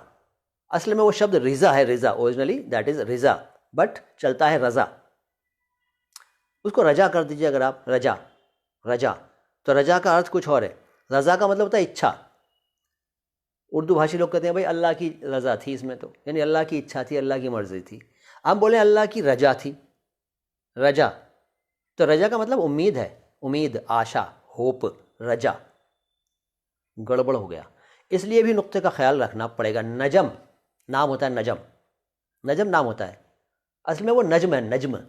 असल में वो शब्द रिज़ा है, Riza originally that is Riza, but चलता है रज़ा। उसको रजा कर दीजिए अगर आप, रजा, रजा, तो रजा का अर्थ कुछ और है। रज़ा का मतलब होता है इच्छा। उर्दू भाषी लोग कहते हैं भाई अल्लाह की रज़ा थी इसमें, तो यानी अल्लाह की इच्छा थी, अल्लाह की मर्जी थी। हम बोले अल्लाह की रजा थी, रजा, तो रजा का मतलब उम्मीद है, उम्मीद, आशा, होप, रजा। गड़बड़ हो गया, इसलिए भी नुक्ते का ख्याल रखना पड़ेगा। नजम नाम होता है, नजम, नजम नाम होता है, असल में वो नज्म है, नज्म,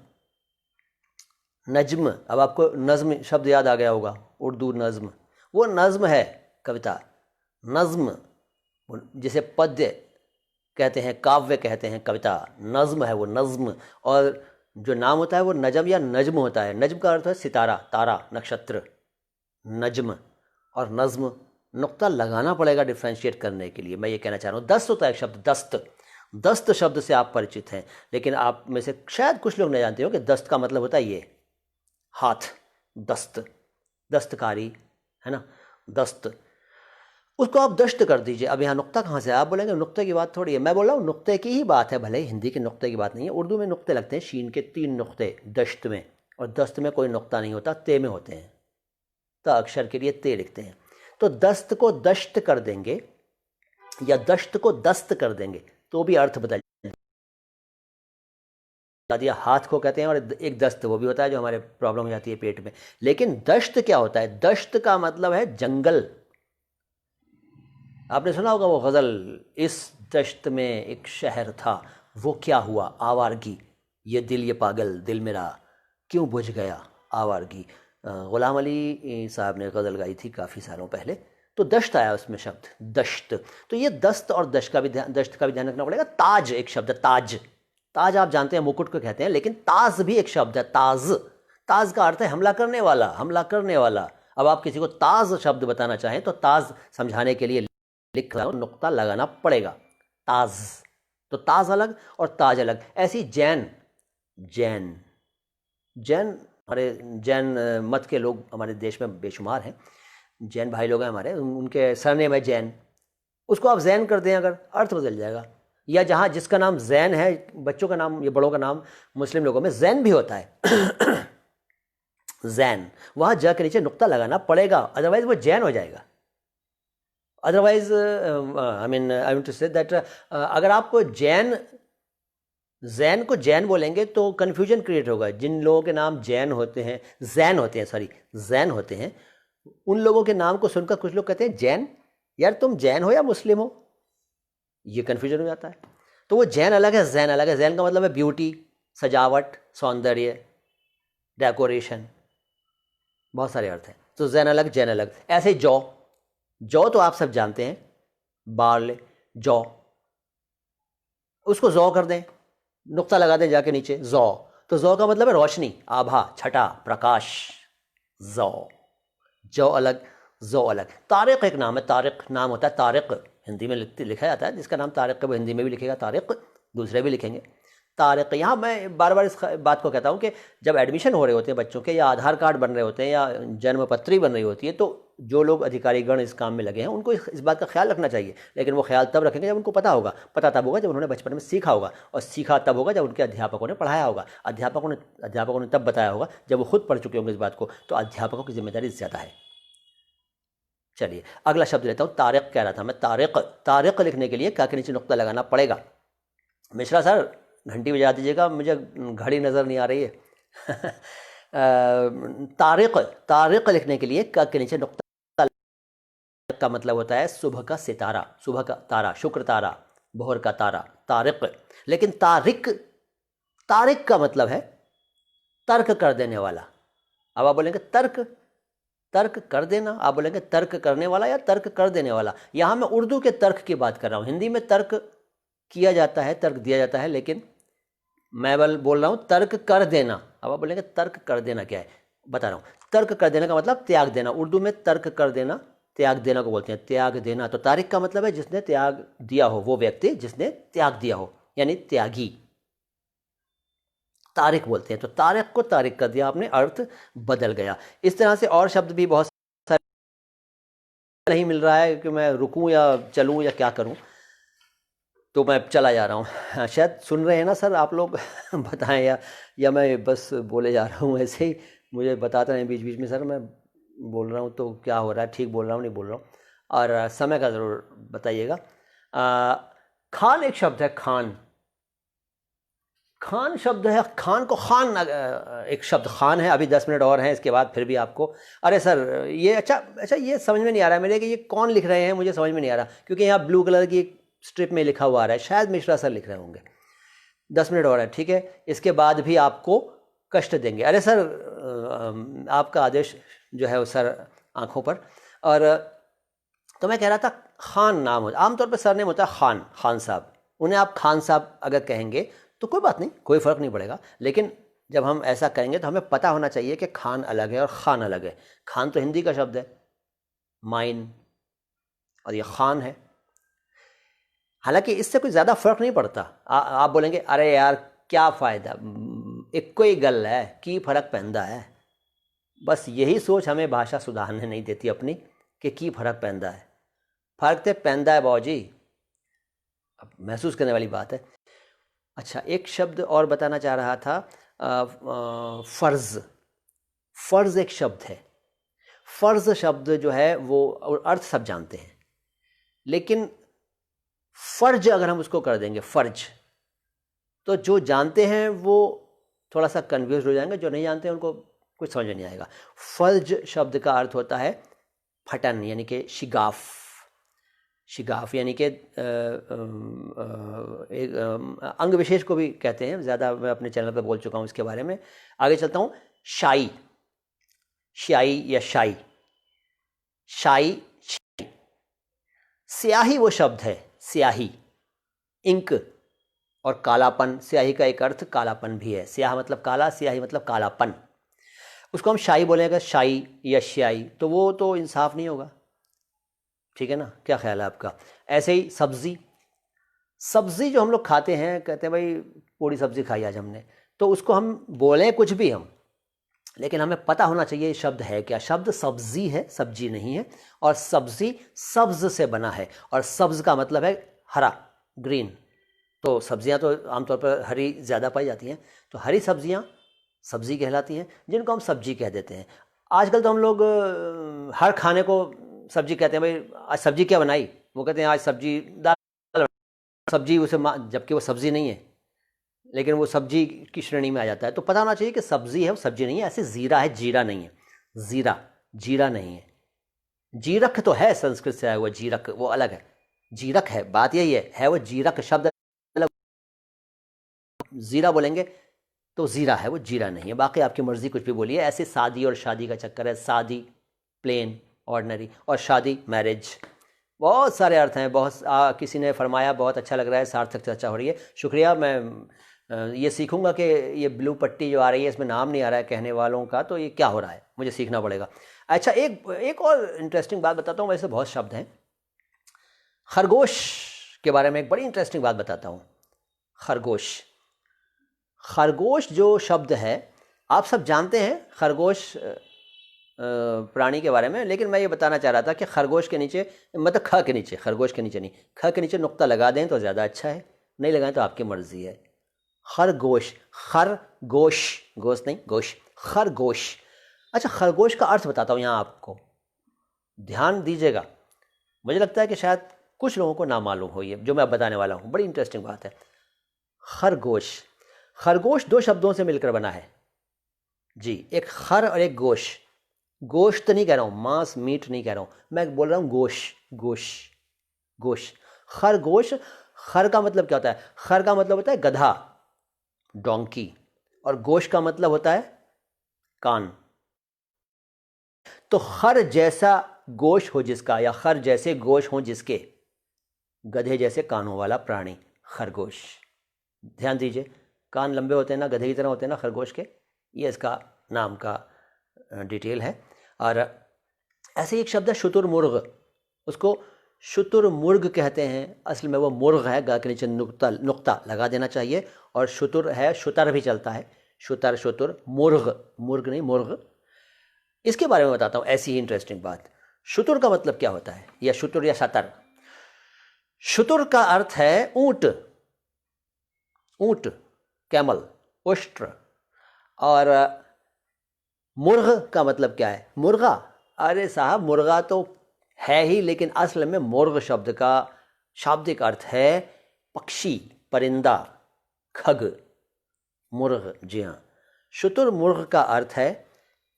नज्म। अब आपको नज्म शब्द याद आ गया होगा, उर्दू नज्म, वो नज्म है, कविता, नज्म, जिसे पद्य कहते हैं, काव्य कहते हैं, कविता, नज्म है वो, नज्म। और जो नाम होता है वो नजम या नज्म होता है। नज्म का अर्थ है सितारा, तारा, नक्षत्र, नज्म और नज्म। नुक्ता लगाना पड़ेगा डिफ्रेंशिएट करने के लिए। मैं ये कहना चाह रहा हूँ, दस्त होता है एक शब्द, दस्त, दस्त शब्द से आप परिचित हैं, लेकिन आप में से शायद कुछ लोग नहीं जानते हो कि दस्त का मतलब होता है ये हाथ, दस्त, दस्तकारी है ना, दस्त, उसको आप दस्त कर दीजिए। अब यहाँ नुक्ता कहाँ से? आप बोलेंगे नुक्ते की बात थोड़ी है, मैं बोल रहा हूँ नुक्ते की ही बात है, भले हिंदी के नुक्ते की बात नहीं है। उर्दू में नुक्ते लगते हैं, शीन के 3 नुक्ते दस्त में, और दस्त में कोई नुक्ता नहीं होता, ते में होते हैं, ता अक्षर के लिए ते लिखते हैं। तो दस्त को दस्त कर देंगे या दस्त को दस्त कर देंगे तो भी अर्थ बदल दिया। हाथ को कहते हैं, और एक दस्त वो भी होता है जो हमारे प्रॉब्लम हो जाती है पेट में। लेकिन दस्त क्या होता है? दस्त का मतलब है जंगल। आपने सुना होगा वो गज़ल, इस दश्त में एक शहर था, वो क्या हुआ आवारगी, ये दिल ये पागल दिल मेरा क्यों बुझ गया आवारगी। ग़ुलाम अली साहब ने गज़ल गाई थी काफ़ी सालों पहले। तो दश्त आया उसमें शब्द, दश्त। तो ये दस्त और दश्त का भी ध्यान रखना पड़ेगा। ताज एक शब्द है, ताज, ताज आप जानते हैं मुकुट को कहते हैं, लेकिन ताज भी एक शब्द है, ताज। ताज का अर्थ है हमला करने वाला, हमला करने वाला। अब आप किसी को ताज शब्द बताना चाहें तो ताज समझाने के लिए लिख रहा हूं, नुक्ता लगाना पड़ेगा, ताज। तो ताज अलग और ताज अलग। ऐसी जैन, जैन, जैन, हमारे जैन मत के लोग हमारे देश में बेशुमार हैं, जैन भाई लोग हैं हमारे, उनके सरनेम है जैन, उसको आप जैन कर दें अगर, अर्थ बदल जाएगा। या जहाँ जिसका नाम जैन है, बच्चों का नाम या बड़ों का नाम मुस्लिम लोगों में जैन भी होता है जैन, वहाँ जा के नीचे नुक्ता लगाना पड़ेगा, अदरवाइज वो जैन हो जाएगा। Otherwise I mean I want to say that अगर आप जैन, जैन को जैन बोलेंगे तो कन्फ्यूजन क्रिएट होगा। जिन लोगों के नाम जैन होते हैं, जैन होते हैं, सॉरी जैन होते हैं, उन लोगों के नाम को सुनकर कुछ लोग कहते हैं जैन, यार तुम जैन हो या मुस्लिम हो, ये कन्फ्यूजन हो जाता है। तो वो जैन अलग है, जैन अलग है। जैन का मतलब है ब्यूटी, सजावट, सौंदर्य, डेकोरेशन, बहुत सारे अर्थ हैं। तो जैन अलग, जैन अलग। ऐसे जौ, जौ तो आप सब जानते हैं, बार्ले, जौ, उसको जौ कर दें, नुक्ता लगा दें जाके नीचे, जौ। तो जौ का मतलब है रोशनी, आभा, छटा, प्रकाश, जौ। जौ अलग, जौ अलग। तारिक एक नाम है, तारिक नाम होता है, तारिक हिंदी में लिखा जाता है, जिसका नाम तारिक है वो हिंदी में भी लिखेगा तारिक, दूसरे भी लिखेंगे। तारिक, यहाँ मैं बार बार इस बात को कहता हूँ कि जब एडमिशन हो रहे होते हैं बच्चों के, या आधार कार्ड बन रहे होते हैं, या जन्म पत्री बन रही होती है, तो जो लोग अधिकारीगण इस काम में लगे हैं उनको इस बात का ख्याल रखना चाहिए। लेकिन वो ख्याल तब रखेंगे जब उनको पता होगा। पता तब होगा जब उन्होंने बचपन में सीखा होगा, और सीखा तब होगा जब उनके अध्यापकों ने पढ़ाया होगा। अध्यापकों ने तब बताया होगा जब वो खुद पढ़ चुके होंगे इस बात को। तो अध्यापकों की जिम्मेदारी ज़्यादा है। चलिए अगला शब्द लेता हूँ। तारिक कह रहा था मैं। तारिक, तारिक लिखने के लिए का के नीचे नुक्ता लगाना पड़ेगा। मिश्रा सर घंटी बजा दीजिएगा, मुझे घड़ी नज़र नहीं आ रही है। तारिक, तारिक लिखने के लिए का के नीचे नुक्ता का मतलब होता है सुबह का सितारा, सुबह का तारा, शुक्र तारा, भोर का तारा, तारिक। लेकिन तारिक, तारिक का मतलब है तर्क कर देने वाला। अब आप बोलेंगे तर्क, तर्क कर देना, आप बोलेंगे तर्क करने वाला या तर्क कर देने वाला। यहाँ मैं उर्दू के तर्क की बात कर रहा हूँ। हिंदी में तर्क किया जाता है, तर्क दिया जाता है, लेकिन मैं बोल रहा हूँ तर्क कर देना। अब आप बोलेंगे तर्क कर देना क्या है, बता रहा हूँ। तर्क कर देना का मतलब त्याग देना। उर्दू में तर्क कर देना, त्याग देना को बोलते हैं, त्याग देना। तो तारिक का मतलब है जिसने त्याग दिया हो, वो व्यक्ति जिसने त्याग दिया हो, यानी त्यागी, तारिक बोलते हैं। तो तारिक को तारिक कर दिया आपने, अर्थ बदल गया। इस तरह से और शब्द भी बहुत सारे नहीं मिल रहा है कि मैं रुकूं या चलूं या क्या करूं, तो मैं चला जा रहा हूं। शायद सुन रहे हैं ना सर आप लोग? बताएं, या मैं बस बोले जा रहा हूं ऐसे ही, मुझे बताते रहें बीच बीच में सर मैं बोल रहा हूं तो क्या हो रहा है, ठीक बोल रहा हूं नहीं बोल रहा हूं, और समय का ज़रूर बताइएगा। खान एक शब्द है, खान, खान शब्द है। खान को खान, एक शब्द खान है। अभी 10 मिनट और हैं, इसके बाद फिर भी आपको, अरे सर ये अच्छा ये समझ में नहीं आ रहा है मेरे कि ये कौन लिख रहे हैं, मुझे समझ में नहीं आ रहा, क्योंकि यहाँ ब्लू कलर की एक स्ट्रिप में लिखा हुआ आ रहा है, शायद मिश्रा सर लिख रहे होंगे। 10 मिनट और है, ठीक है, इसके बाद भी आपको कष्ट देंगे। अरे सर आपका आदेश जो है वो सर आँखों पर। और तो मैं कह रहा था खान नाम होता, आमतौर पर सरनेम होता है खान, खान साहब। उन्हें आप खान साहब अगर कहेंगे तो कोई बात नहीं, कोई फ़र्क नहीं पड़ेगा। लेकिन जब हम ऐसा करेंगे तो हमें पता होना चाहिए कि खान अलग है और खान अलग है। खान तो हिंदी का शब्द है, माइन, और ये खान है। हालांकि इससे कोई ज़्यादा फ़र्क नहीं पड़ता। आप बोलेंगे अरे यार क्या फ़ायदा, एक कोई गल है की फ़र्क पैंदा है। बस यही सोच हमें भाषा सुधारने नहीं देती अपनी, कि की फ़र्क पैंदा है। फ़र्क तो पैंदा है बाबूजी, अब महसूस करने वाली बात है। अच्छा एक शब्द और बताना चाह रहा था, फ़र्ज़। फ़र्ज़ एक शब्द है। फ़र्ज़ शब्द जो है वो अर्थ सब जानते हैं, लेकिन फ़र्ज अगर हम उसको कर देंगे फ़र्ज, तो जो जानते हैं वो थोड़ा सा कन्फ्यूज हो जाएंगे, जो नहीं जानते हैं उनको कुछ समझ में नहीं आएगा। फ़र्ज शब्द का अर्थ होता है फटन, यानी कि शिगाफ। शिगाफ यानी कि एक अंग विशेष को भी कहते हैं। ज़्यादा मैं अपने चैनल पर बोल चुका हूँ इसके बारे में। आगे चलता हूँ। शाई, शाई या शाई, शाई, शाई। स्याही वो शब्द है, स्याही, इंक और कालापन। स्याही का एक अर्थ कालापन भी है। स्याह मतलब काला, स्याही मतलब कालापन। उसको हम शाई बोलेंगे, शाई या श्याई, तो वो तो इंसाफ नहीं होगा, ठीक है ना? क्या ख्याल है आपका? ऐसे ही सब्ज़ी, सब्ज़ी जो हम लोग खाते हैं, कहते हैं भाई पूरी सब्ज़ी खाई आज हमने, तो उसको हम बोलें कुछ भी हम, लेकिन हमें पता होना चाहिए शब्द है क्या। शब्द सब्ज़ी है, सब्जी नहीं है। और सब्ज़ी सब्ज़ से बना है, और सब्ज़ का मतलब है हरा, ग्रीन। तो सब्जियां तो आमतौर पर हरी ज़्यादा पाई जाती हैं, तो हरी सब्जियां सब्ज़ी कहलाती हैं, जिनको हम सब्जी कह देते हैं। आजकल तो हम लोग हर खाने को सब्जी कहते हैं। भाई आज सब्जी क्या बनाई, वो कहते हैं आज सब्जी दाल, सब्जी उसे, जबकि वो सब्ज़ी नहीं है, लेकिन वो सब्जी की श्रेणी में आ जाता है। तो पता होना चाहिए कि सब्ज़ी है, वो सब्जी नहीं है। ऐसे ज़ीरा है, जीरा नहीं है। ज़ीरा, जीरा नहीं है। जीरक तो है, संस्कृत से आया हुआ जीरक, वो अलग है। जीरक है, बात यही है वो जीरक शब्द अलग। ज़ीरा बोलेंगे तो ज़ीरा है, वो जीरा नहीं है। बाकी आपकी मर्ज़ी, कुछ भी बोलिए। ऐसे शादी और शादी का चक्कर है। शादी प्लेन, ऑर्डिनरी, और शादी मैरिज, बहुत सारे अर्थ हैं। किसी ने फरमाया बहुत अच्छा लग रहा है, सार्थक चर्चा हो रही है, शुक्रिया। मैं ये सीखूंगा कि ये ब्लू पट्टी जो आ रही है इसमें नाम नहीं आ रहा है कहने वालों का, तो ये क्या हो रहा है, मुझे सीखना पड़ेगा। अच्छा एक और इंटरेस्टिंग बात बताता हूँ। वैसे बहुत शब्द हैं। खरगोश के बारे में एक बड़ी इंटरेस्टिंग बात बताता हूँ। खरगोश। खरगोश जो शब्द है आप सब जानते हैं खरगोश प्राणी के बारे में, लेकिन मैं ये बताना चाह रहा था कि खरगोश के नीचे, मतलब ख के नीचे, खरगोश के नीचे नहीं, ख के नीचे नुक्ता लगा दें तो ज़्यादा अच्छा है, नहीं लगाएं तो आपकी मर्ज़ी है। खरगोश, खरगोश, गोश नहीं, गोश, खरगोश। अच्छा, खरगोश का अर्थ बताता हूँ यहाँ आपको, ध्यान दीजिएगा। मुझे लगता है कि शायद कुछ लोगों को ना मालूम हो ये जो मैं बताने वाला हूँ, बड़ी इंटरेस्टिंग बात है। खरगोश, खरगोश दो शब्दों से मिलकर बना है जी, एक खर और एक गोश। गोश्त नहीं कह रहा हूँ, मांस मीट नहीं कह रहा हूँ, मैं बोल रहा हूँ गोश, गोश, गोश। खरगोश, खर का मतलब क्या होता है? खर का मतलब होता है गधा, डोंकी, और गोश का मतलब होता है कान। तो खर जैसा गोश हो जिसका, या खर जैसे गोश हो जिसके, गधे जैसे कानों वाला प्राणी खरगोश। ध्यान दीजिए, कान लंबे होते हैं ना, गधे की तरह होते हैं ना खरगोश के, ये इसका नाम का डिटेल है। और ऐसे ही एक शब्द है शुतुरमुर्ग, उसको शुतुरमुर्ग कहते हैं, असल में वो मुर्ग है, गा के नीचे नुक्ता लगा देना चाहिए, और शुतुर है, शुतर भी चलता है, शुतर, शुतुर, मुर्ग, मुर्ग नहीं, मुर्ग। इसके बारे में बताता हूँ ऐसी ही इंटरेस्टिंग बात। शुतुर का मतलब क्या होता है, या शुतुर या शतर? शुतुर का अर्थ है ऊंट, ऊंट, कैमल, उष्ट्र। और मुर्ग का मतलब क्या है? मुर्गा। अरे साहब, मुर्गा तो है ही, लेकिन असल में मुर्ग शब्द का शाब्दिक अर्थ है पक्षी, परिंदा, खग, मुर्ग। जी हाँ, शुतुरमुर्ग का अर्थ है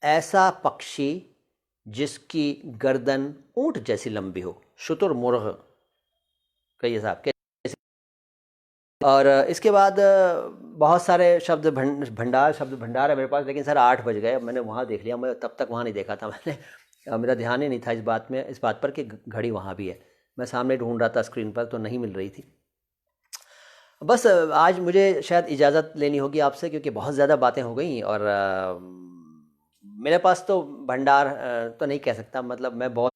ऐसा पक्षी जिसकी गर्दन ऊंट जैसी लंबी हो, शुतुरमुर्ग। कहिए साहब कैसे? और इसके बाद बहुत सारे शब्द भंडार, शब्द भंडार है मेरे पास, लेकिन सर 8 बज गए, मैंने वहाँ देख लिया, मैं तब तक वहाँ नहीं देखा था मैंने, मेरा ध्यान ही नहीं था इस बात में, इस बात पर कि घड़ी वहाँ भी है। मैं सामने ढूंढ रहा था स्क्रीन पर तो नहीं मिल रही थी। बस आज मुझे शायद इजाज़त लेनी होगी आपसे, क्योंकि बहुत ज़्यादा बातें हो गई, और मेरे पास तो भंडार तो नहीं कह सकता, मतलब मैं बहुत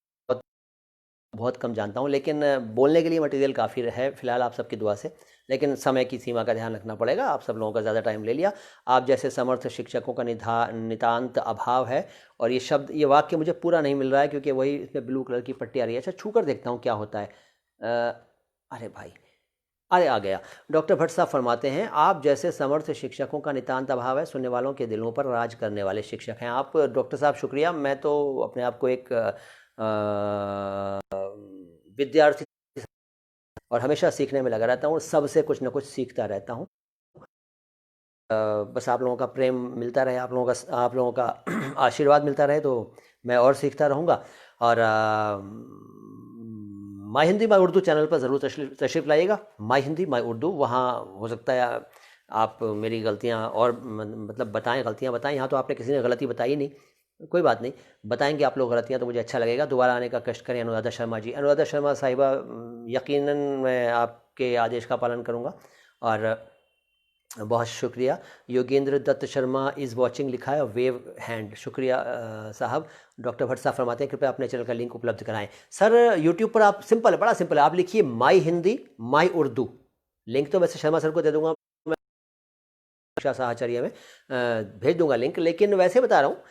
बहुत कम जानता हूँ, लेकिन बोलने के लिए मटेरियल काफ़ी है फिलहाल आप सबकी दुआ से। लेकिन समय की सीमा का ध्यान रखना पड़ेगा, आप सब लोगों का ज़्यादा टाइम ले लिया। आप जैसे समर्थ शिक्षकों का नितांत अभाव है, और ये शब्द, ये वाक्य मुझे पूरा नहीं मिल रहा है, क्योंकि वही इसमें ब्लू कलर की पट्टी आ रही है। अच्छा, छू कर देखता हूँ क्या होता है। अरे भाई, अरे आ गया। डॉक्टर भट्ट साहब फरमाते हैं, आप जैसे समर्थ शिक्षकों का नितांत अभाव है, सुनने वालों के दिलों पर राज करने वाले शिक्षक हैं आप। डॉक्टर साहब शुक्रिया। मैं तो अपने आप को एक विद्यार्थी और हमेशा सीखने में लगा रहता हूँ, सबसे कुछ ना कुछ सीखता रहता हूँ। बस आप लोगों का प्रेम मिलता रहे, आप लोगों का आशीर्वाद मिलता रहे, तो मैं और सीखता रहूँगा। और माई हिंदी माई उर्दू चैनल पर ज़रूर तशरीफ़ लाइएगा। माई हिंदी माई उर्दू, वहाँ हो सकता है आप मेरी गलतियाँ और मतलब बताएं, गलतियाँ बताएं। यहाँ तो आपने किसी ने गलती बताई नहीं, कोई बात नहीं, बताएंगे आप लोग गलतियाँ तो मुझे अच्छा लगेगा। दोबारा आने का कष्ट करें अनुराधा शर्मा जी। अनुराधा शर्मा साहिबा, यकीनन मैं आपके आदेश का पालन करूँगा। और बहुत शुक्रिया। योगेंद्र दत्त शर्मा इज़ वॉचिंग लिखा है, वेव हैंड, शुक्रिया साहब। डॉक्टर भट्ट साहब फरमाते हैं, कृपया अपने चैनल का लिंक उपलब्ध कराएं। सर यूट्यूब पर आप, सिंपल है, बड़ा सिंपल है, आप लिखिए माई हिंदी माई उर्दू। लिंक तो वैसे शर्मा सर को दे दूंगा, साहचर्य में भेज दूंगा लिंक, लेकिन वैसे बता रहा हूँ,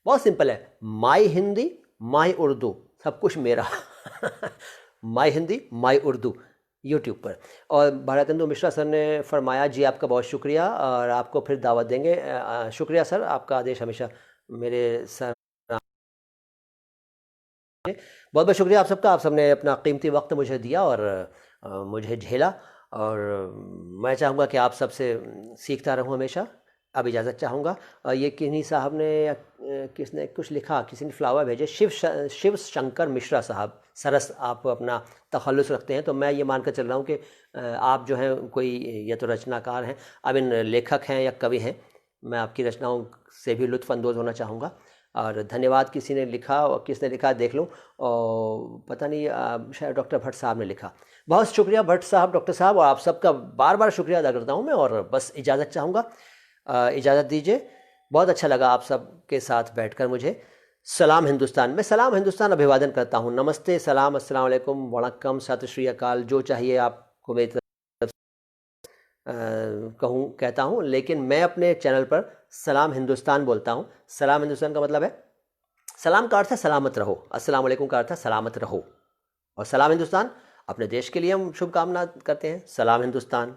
बहुत सिंपल है, माई हिंदी माई उर्दू, सब कुछ मेरा माई हिंदी माई उर्दू यूट्यूब पर। और भारतेंदु मिश्रा सर ने फरमाया, जी आपका बहुत शुक्रिया, और आपको फिर दावत देंगे। शुक्रिया सर, आपका आदेश हमेशा मेरे सर। बहुत बहुत शुक्रिया आप सबका, आप सबने अपना कीमती वक्त मुझे दिया और मुझे झेला, और मैं चाहूँगा कि आप सबसे सीखता रहूँ हमेशा। अब इजाज़त चाहूँगा। ये किन्हीं साहब ने या किसने कुछ लिखा, किसी ने फ्लावर भेजे, शिव शंकर मिश्रा साहब, सरस आप अपना तखल्लुस रखते हैं, तो मैं ये मानकर चल रहा हूँ कि आप जो हैं कोई या तो रचनाकार हैं, अब इन लेखक हैं या कवि हैं। मैं आपकी रचनाओं से भी लुत्फ़अंदोज़ होना चाहूँगा। और धन्यवाद किसी ने लिखा, और किसने लिखा देख लूँ, और पता नहीं, शायद डॉक्टर भट्ट साहब ने लिखा। बहुत शुक्रिया भट्ट साहब, डॉक्टर साहब, और आप सबका बार बार शुक्रिया अदा करता हूँ मैं, और बस इजाज़त चाहूँगा, इजाज़त दीजिए। बहुत अच्छा लगा आप सब के साथ बैठकर मुझे। सलाम हिंदुस्तान, मैं सलाम हिंदुस्तान अभिवादन करता हूँ। नमस्ते, सलाम, अस्सलाम वालेकुम, वणक्कम, सत श्री अकाल, जो चाहिए आपको मेरी तरफ। कहता हूँ, लेकिन मैं अपने चैनल पर सलाम हिंदुस्तान बोलता हूँ। सलाम हिंदुस्तान का मतलब है, सलाम का अर्थ है सलामत रहो, अस्सलाम वालेकुम का अर्थ है सलामत रहो, और सलाम हिंदुस्तान अपने देश के लिए हम शुभकामना करते हैं, सलाम हिंदुस्तान।